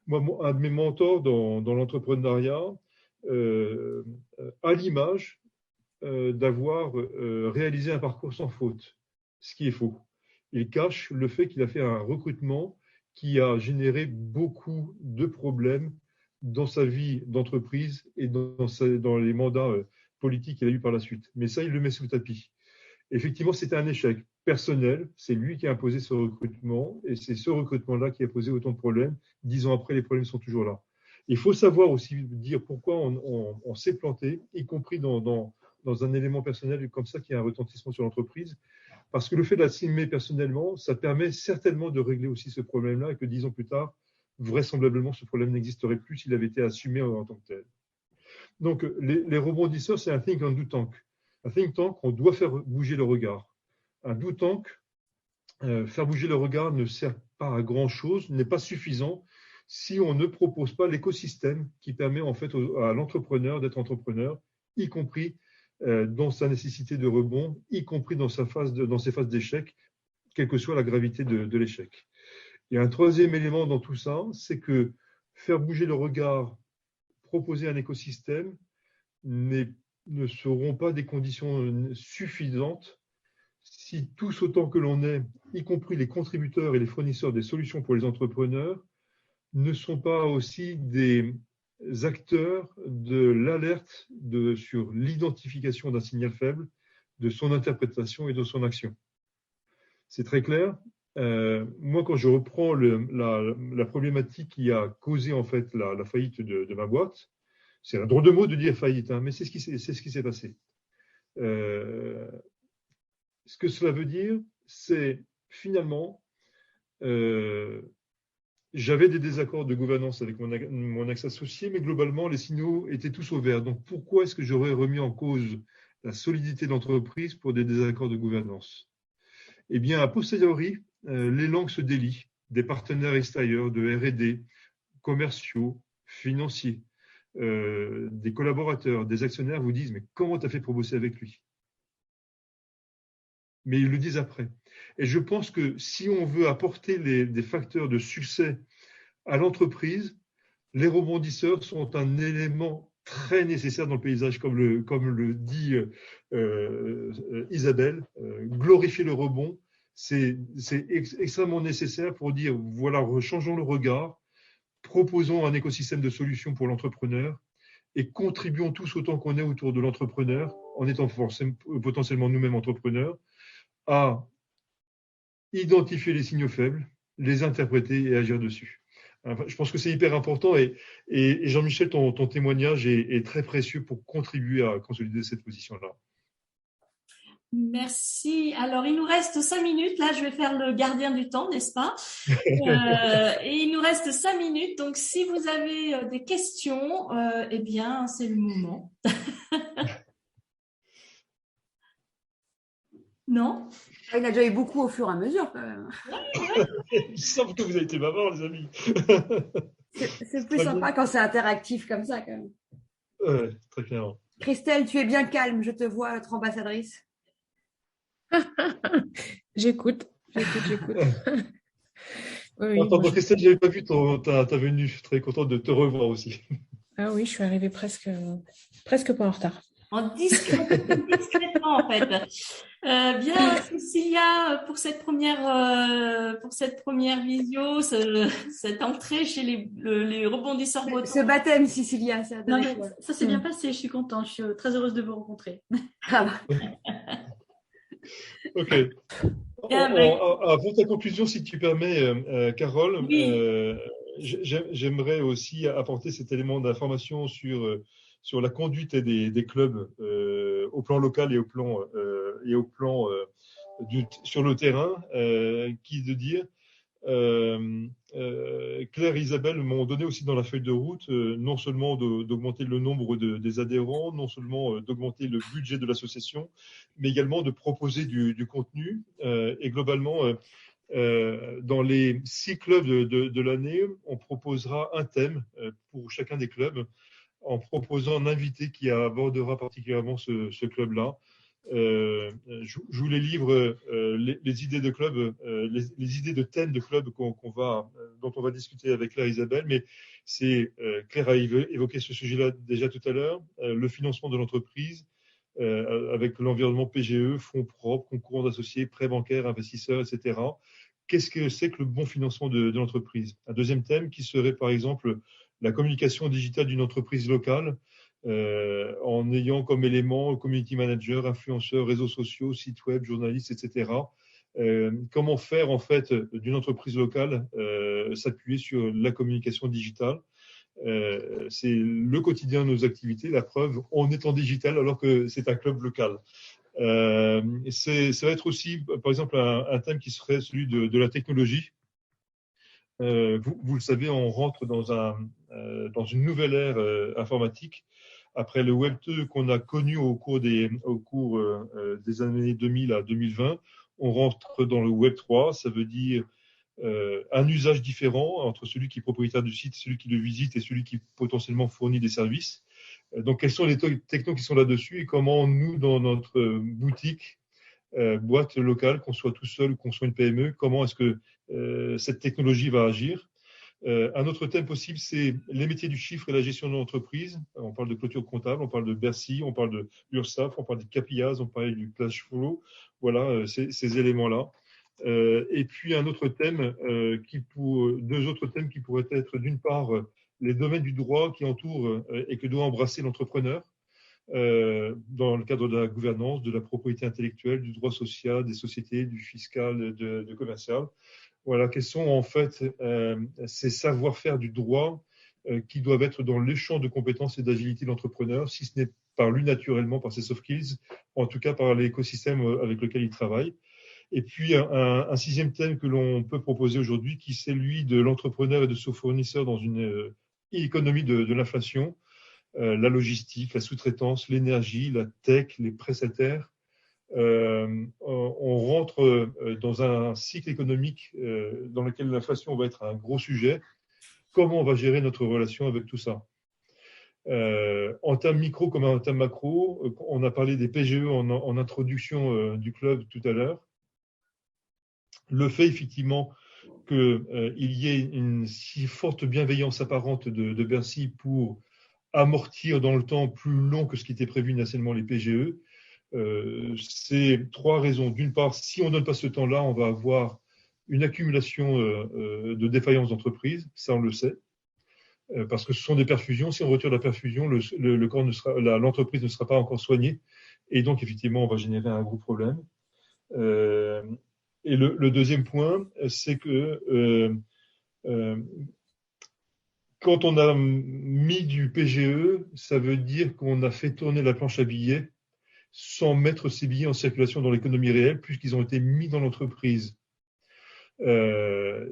Moi, un de mes mentors dans l'entrepreneuriat a l'image d'avoir réalisé un parcours sans faute, ce qui est faux. Il cache le fait qu'il a fait un recrutement qui a généré beaucoup de problèmes dans sa vie d'entreprise et dans les mandats politiques qu'il a eu par la suite. Mais ça, il le met sous le tapis. Effectivement, c'était un échec personnel. C'est lui qui a imposé ce recrutement et c'est ce recrutement-là qui a posé autant de problèmes. 10 ans après, les problèmes sont toujours là. Il faut savoir aussi dire pourquoi on s'est planté, y compris dans un élément personnel comme ça qui a un retentissement sur l'entreprise. Parce que le fait de l'assumer personnellement, ça permet certainement de régler aussi ce problème-là et que 10 ans plus tard, vraisemblablement, ce problème n'existerait plus s'il avait été assumé en tant que tel. Donc, les rebondisseurs, c'est un think and do tank. Un think tank, on doit faire bouger le regard. Un do tank, faire bouger le regard ne sert pas à grand-chose, n'est pas suffisant si on ne propose pas l'écosystème qui permet en fait à l'entrepreneur d'être entrepreneur, y compris dans sa nécessité de rebond, y compris dans ses phases d'échec, quelle que soit la gravité de l'échec. Et un troisième élément dans tout ça, c'est que faire bouger le regard, proposer un écosystème ne seront pas des conditions suffisantes si tous autant que l'on est, y compris les contributeurs et les fournisseurs des solutions pour les entrepreneurs, ne sont pas aussi des acteurs de l'alerte sur l'identification d'un signal faible, de son interprétation et de son action. C'est très clair. Moi, quand je reprends la problématique qui a causé en fait la faillite de ma boîte, c'est un drôle de mot de dire faillite, hein, mais c'est ce qui s'est passé. Ce que cela veut dire, c'est finalement, j'avais des désaccords de gouvernance avec mon ex-associé, mais globalement, les signaux étaient tous au vert. Donc, pourquoi est-ce que j'aurais remis en cause la solidité de l'entreprise pour des désaccords de gouvernance? Eh bien, a posteriori, les langues se délient. Des partenaires extérieurs, de R&D, commerciaux, financiers, des collaborateurs, des actionnaires vous disent « Mais comment tu as fait pour bosser avec lui ?» Mais ils le disent après. Et je pense que si on veut apporter des facteurs de succès à l'entreprise, les rebondisseurs sont un élément très nécessaire dans le paysage, comme le dit Isabelle. Glorifier le rebond, c'est extrêmement nécessaire pour dire, voilà, changeons le regard, proposons un écosystème de solutions pour l'entrepreneur et contribuons tous autant qu'on est autour de l'entrepreneur, en étant potentiellement nous-mêmes entrepreneurs, à identifier les signaux faibles, les interpréter et agir dessus. Enfin, je pense que c'est hyper important et Jean-Michel, ton témoignage est très précieux pour contribuer à consolider cette position-là. Merci. Alors, il nous reste 5 minutes. Là, je vais faire le gardien du temps, n'est-ce pas? Et il nous reste 5 minutes. Donc, si vous avez des questions, eh bien, c'est le moment. Non? Il y en a déjà eu beaucoup au fur et à mesure, quand même. Il semble que vous avez été bavard, les amis. C'est plus sympa quand c'est interactif comme ça, quand même. Ouais, très clairement. Christelle, tu es bien calme. Je te vois, notre ambassadrice. J'écoute. Oui, Attends, Christelle, je n'avais pas vu ta venue. Je suis très contente de te revoir aussi. Ah oui, je suis arrivée presque pas en retard. Discrètement, en fait. Bien, Cécilia, pour cette première visio, cette entrée chez les rebondisseurs bretons. Ce baptême, Cécilia, ça s'est bien passé. Je suis contente. Je suis très heureuse de vous rencontrer. Ok. Avant ta conclusion, si tu permets, Carole, oui. J'aimerais aussi apporter cet élément d'information sur la conduite des clubs au plan local et au plan sur le terrain, qui est de dire Claire et Isabelle m'ont donné aussi dans la feuille de route non seulement d'augmenter le nombre des adhérents, non seulement d'augmenter le budget de l'association, mais également de proposer du contenu et globalement dans les 6 clubs de l'année, on proposera un thème pour chacun des clubs en proposant un invité qui abordera particulièrement ce club-là. Je vous les livre les idées de club, les idées de thèmes de club dont on va discuter avec Claire et Isabelle, mais Claire a évoqué ce sujet-là déjà tout à l'heure, le financement de l'entreprise avec l'environnement PGE, fonds propres, concours d'associés, prêts bancaires, investisseurs, etc. Qu'est-ce que c'est que le bon financement de l'entreprise? Un deuxième thème qui serait par exemple la communication digitale d'une entreprise locale, en ayant comme élément community manager, influenceurs, réseaux sociaux, sites web, journalistes, etc. Comment faire en fait d'une entreprise locale s'appuyer sur la communication digitale. C'est le quotidien de nos activités, la preuve, on est en digital alors que c'est un club local. Ça va être aussi, par exemple, un thème qui serait celui de la technologie. Vous le savez, on rentre dans une nouvelle ère informatique. Après le Web 2 qu'on a connu au cours des années 2000 à 2020, on rentre dans le Web 3. Ça veut dire un usage différent entre celui qui est propriétaire du site, celui qui le visite et celui qui potentiellement fournit des services. Donc, quels sont les technos qui sont là-dessus et comment nous, dans notre boutique, boîte locale, qu'on soit tout seul ou qu'on soit une PME, comment est-ce que cette technologie va agir. Un autre thème possible, c'est les métiers du chiffre et la gestion de l'entreprise. On parle de clôture comptable, on parle de Bercy, on parle de URSAF, on parle des KPIs, on parle du cash flow. Voilà, ces éléments-là. Et puis deux autres thèmes qui pourraient être d'une part les domaines du droit qui entourent et que doit embrasser l'entrepreneur dans le cadre de la gouvernance, de la propriété intellectuelle, du droit social, des sociétés, du fiscal, de commercial. Voilà, quels sont en fait ces savoir-faire du droit qui doivent être dans les champs de compétences et d'agilité de l'entrepreneur, si ce n'est par lui naturellement, par ses soft skills, en tout cas par l'écosystème avec lequel il travaille. Et puis un sixième thème que l'on peut proposer aujourd'hui, qui est celui de l'entrepreneur et de son fournisseur dans une économie de l'inflation, la logistique, la sous-traitance, l'énergie, la tech, les prestataires. On rentre dans un cycle économique dans lequel l'inflation va être un gros sujet. Comment on va gérer notre relation avec tout ça? En termes micro comme en termes macro, on a parlé des PGE en introduction du club tout à l'heure. Le fait effectivement qu'il y ait une si forte bienveillance apparente de Bercy pour amortir dans le temps plus long que ce qui était prévu initialement les PGE, c'est trois raisons. D'une part, si on ne donne pas ce temps-là, on va avoir une accumulation de défaillances d'entreprise, ça on le sait, parce que ce sont des perfusions. Si on retire la perfusion, l'entreprise ne sera pas encore soignée, et donc effectivement on va générer un gros problème. Et le deuxième point, c'est que quand on a mis du PGE, ça veut dire qu'on a fait tourner la planche à billets sans mettre ces billets en circulation dans l'économie réelle, puisqu'ils ont été mis dans l'entreprise.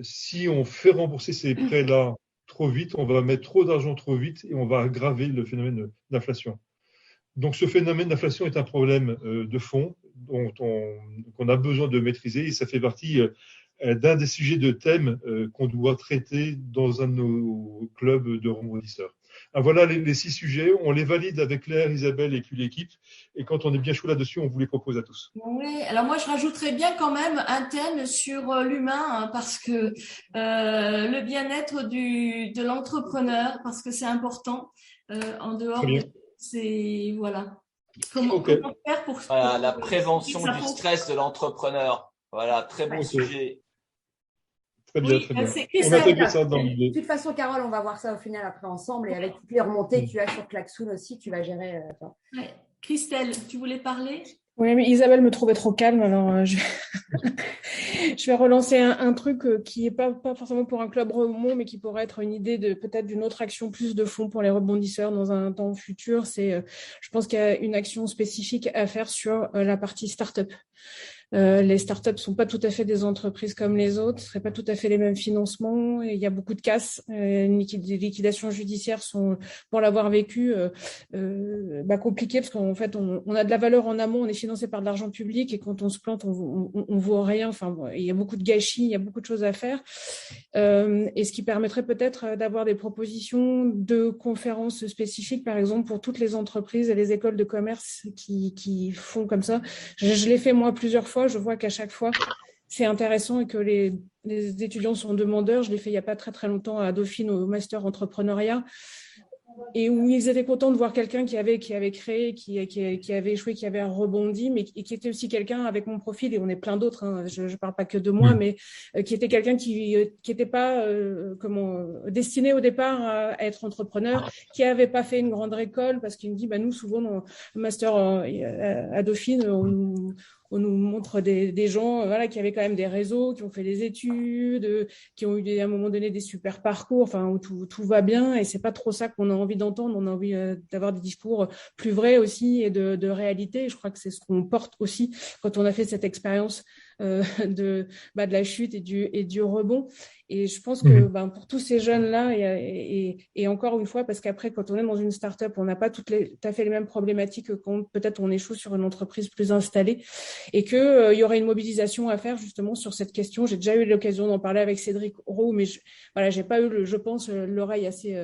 Si on fait rembourser ces prêts-là trop vite, on va mettre trop d'argent trop vite et on va aggraver le phénomène d'inflation. Donc ce phénomène d'inflation est un problème de fond qu'on a besoin de maîtriser, et ça fait partie d'un des sujets de thème qu'on doit traiter dans un de nos clubs de rebondisseurs. Voilà les 6 sujets, on les valide avec Claire, Isabelle et puis l'équipe, et quand on est bien chaud là-dessus, on vous les propose à tous. Oui, alors moi je rajouterais bien quand même un thème sur l'humain, hein, parce que le bien-être de l'entrepreneur, parce que c'est important en dehors de c'est voilà. Comment faire pour voilà, la prévention du stress de l'entrepreneur. Voilà, très bon sujet. Très bien, oui, très bien. On intègre ça dans l'idée. De toute façon, Carole, on va voir ça au final après ensemble, et avec toutes les remontées que tu as sur Klaxoon aussi, tu vas gérer. Ouais. Christelle, tu voulais parler? Oui, mais Isabelle me trouvait trop calme, alors je vais relancer un truc qui est pas forcément pour un club rebond, mais qui pourrait être une idée de peut-être d'une autre action plus de fond pour les rebondisseurs dans un temps futur. C'est, je pense qu'il y a une action spécifique à faire sur la partie start-up. Les startups sont pas tout à fait des entreprises comme les autres, ce serait pas tout à fait les mêmes financements. Et il y a beaucoup de casses. Les liquidations judiciaires sont, pour l'avoir vécu, compliquées, parce qu'en fait, on a de la valeur en amont, on est financé par de l'argent public, et quand on se plante, on vaut rien. Enfin, il y a beaucoup de gâchis, il y a beaucoup de choses à faire. Et ce qui permettrait peut-être d'avoir des propositions de conférences spécifiques, par exemple, pour toutes les entreprises et les écoles de commerce qui font comme ça. Je l'ai fait moi plusieurs fois. Je vois qu'à chaque fois, c'est intéressant et que les étudiants sont demandeurs. Je l'ai fait il n'y a pas très, très longtemps à Dauphine au Master Entrepreneuriat, et où ils étaient contents de voir quelqu'un qui avait créé, qui avait échoué, qui avait rebondi, mais qui était aussi quelqu'un avec mon profil, et on est plein d'autres, hein, je ne parle pas que de moi, mais qui était quelqu'un qui n'était pas destiné au départ à être entrepreneur, qui n'avait pas fait une grande école, parce qu'il me dit, nous, souvent, dans le master à Dauphine, on nous montre des gens qui avaient quand même des réseaux, qui ont fait des études, qui ont eu à un moment donné des super parcours, enfin où tout va bien, et c'est pas trop ça qu'on a envie d'entendre. On a envie d'avoir des discours plus vrais aussi et de réalité. Et je crois que c'est ce qu'on porte aussi quand on a fait cette expérience de la chute et du rebond. Et je pense que pour tous ces jeunes-là, et encore une fois, parce qu'après, quand on est dans une start-up, on n'a pas tout à fait les mêmes problématiques que quand peut-être on échoue sur une entreprise plus installée, et que il y aurait une mobilisation à faire justement sur cette question. J'ai déjà eu l'occasion d'en parler avec Cédric Roux, mais j'ai pas eu, je pense, l'oreille assez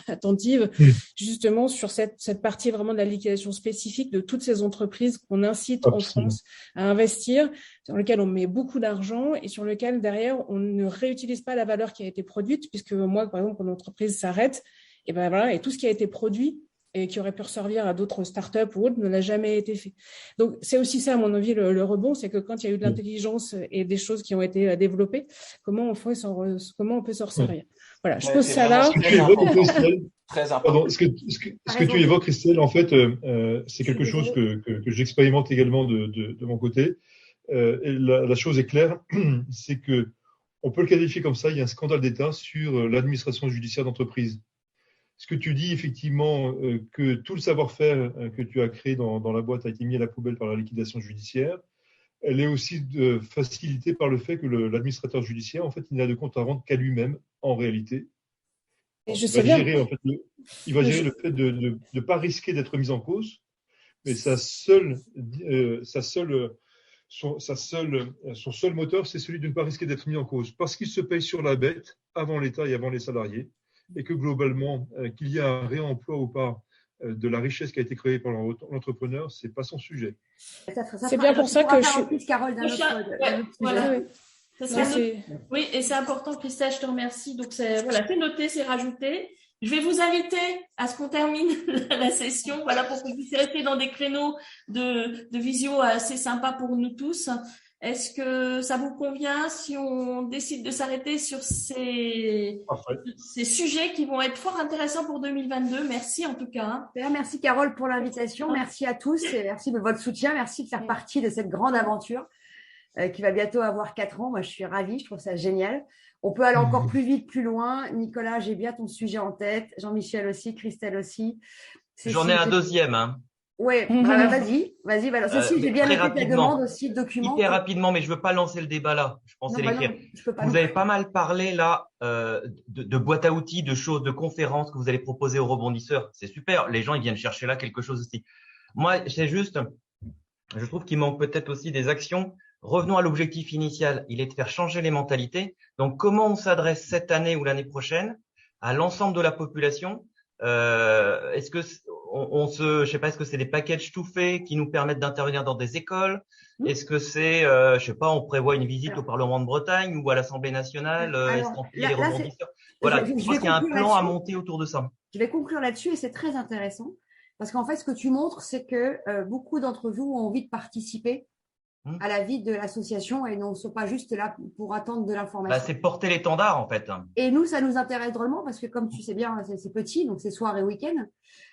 attentive, justement sur cette partie vraiment de la liquidation spécifique de toutes ces entreprises qu'on incite en France à investir, sur lequel on met beaucoup d'argent et sur lequel derrière on ne réutilise pas la valeur qui a été produite, puisque moi, par exemple, quand l'entreprise s'arrête, et tout ce qui a été produit et qui aurait pu resservir à d'autres startups ou autres ne l'a jamais été fait. Donc, c'est aussi ça, à mon avis, le rebond, c'est que quand il y a eu de l'intelligence et des choses qui ont été développées, comment on peut s'en resservir. Voilà, je pose ça là. Très important. Ce que tu évoques, Christelle, en fait, c'est quelque chose que j'expérimente également de mon côté. Et la chose est claire, c'est que on peut le qualifier comme ça, il y a un scandale d'État sur l'administration judiciaire d'entreprise. Ce que tu dis, effectivement, que tout le savoir-faire que tu as créé dans la boîte a été mis à la poubelle par la liquidation judiciaire, elle est aussi facilitée par le fait que l'administrateur judiciaire, en fait, il n'a de compte à rendre qu'à lui-même, en réalité. Et je sais bien. Il va gérer le fait de ne pas risquer d'être mis en cause, mais son seul moteur, c'est celui de ne pas risquer d'être mis en cause, parce qu'il se paye sur la bête avant l'État et avant les salariés, et que globalement, qu'il y ait un réemploi ou pas de la richesse qui a été créée par l'entrepreneur, c'est pas son sujet. C'est bien pour ça que je suis. Carole, Oui, et c'est important, Christelle, je te remercie. Donc, c'est noté, c'est rajouté. Je vais vous inviter à ce qu'on termine la session, pour que vous puissiez rester dans des créneaux de visio assez sympas pour nous tous. Est-ce que ça vous convient si on décide de s'arrêter sur ces sujets qui vont être fort intéressants pour 2022? Merci en tout cas. Merci Carole pour l'invitation. Merci à tous et merci de votre soutien. Merci de faire partie de cette grande aventure qui va bientôt avoir 4 ans. Moi, je suis ravie. Je trouve ça génial. On peut aller encore plus vite, plus loin. Nicolas, j'ai bien ton sujet en tête. Jean-Michel aussi, Christelle aussi. J'en ai un deuxième. Ouais, vas-y. Cécile, j'ai bien noté ta demande aussi, document. Hyper rapidement, mais je veux pas lancer le débat là. Je pensais l'écrire. Vous avez pas mal parlé là de boîte à outils, de choses, de conférences que vous allez proposer aux rebondisseurs. C'est super. Les gens, ils viennent chercher là quelque chose aussi. Moi, c'est juste, je trouve qu'il manque peut-être aussi des actions. Revenons à l'objectif initial. Il est de faire changer les mentalités. Donc, comment on s'adresse cette année ou l'année prochaine à l'ensemble de la population? Est-ce que je sais pas, est-ce que c'est des packages tout faits qui nous permettent d'intervenir dans des écoles? Est-ce que c'est, je sais pas, on prévoit une visite au Parlement de Bretagne ou à l'Assemblée nationale, estampiller les rebondisseurs? Voilà, je pense qu'il y a un plan à monter autour de ça. Je vais conclure là-dessus et c'est très intéressant parce qu'en fait, ce que tu montres, c'est que beaucoup d'entre vous ont envie de participer à la vie de l'association et ne sont pas juste là pour attendre de l'information. C'est porter l'étendard en fait. Et nous, ça nous intéresse drôlement parce que comme tu sais bien, c'est petit, donc c'est soir et week-end.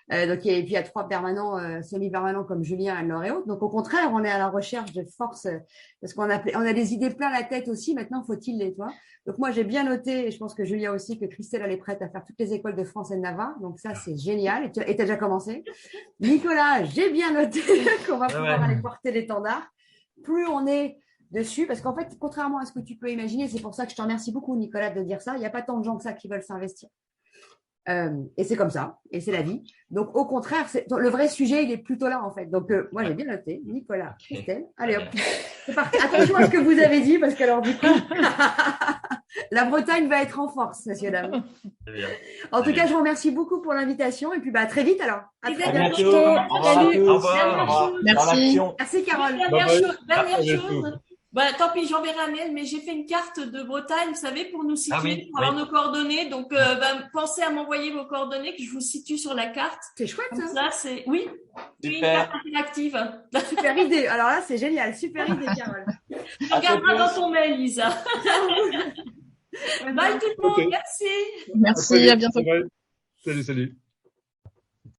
Et puis il y a 3 permanents, semi-permanents comme Julien, Anne-Laure et autres. Donc au contraire, on est à la recherche de force parce qu'on a des idées plein la tête aussi. Maintenant, faut-il les toi. Donc moi, j'ai bien noté, et je pense que Julien aussi, que Christelle elle est prête à faire toutes les écoles de France et de Navarre. Donc ça, c'est génial. Et t'as déjà commencé. Nicolas, j'ai bien noté qu'on va pouvoir aller porter l'étendard. Plus on est dessus, parce qu'en fait, contrairement à ce que tu peux imaginer, c'est pour ça que je te remercie beaucoup, Nicolas, de dire ça. Il n'y a pas tant de gens que ça qui veulent s'investir. Et c'est comme ça, et c'est la vie. Donc, au contraire, le vrai sujet, il est plutôt là, en fait. Donc, moi, j'ai bien noté. Nicolas, Christelle, allez hop, c'est parti. Attention à ce que vous avez dit, parce que alors, du coup, la Bretagne va être en force, messieurs, dames. En tout cas, je vous remercie beaucoup pour l'invitation, et puis, à très vite, alors. À très bientôt. Au revoir. Merci. Merci, Carole. Dernière chose. Tant pis, j'enverrai un mail, mais j'ai fait une carte de Bretagne, vous savez, pour nous situer, pour avoir nos coordonnées. Donc, pensez à m'envoyer vos coordonnées, que je vous situe sur la carte. C'est chouette, ça. Là, c'est, oui. Super. Une carte interactive. Super idée. Alors là, c'est génial. Super idée, Carole. Tu regarderas dans ton mail, Lisa. Bye tout le monde. Merci. Merci, à bientôt. Salut.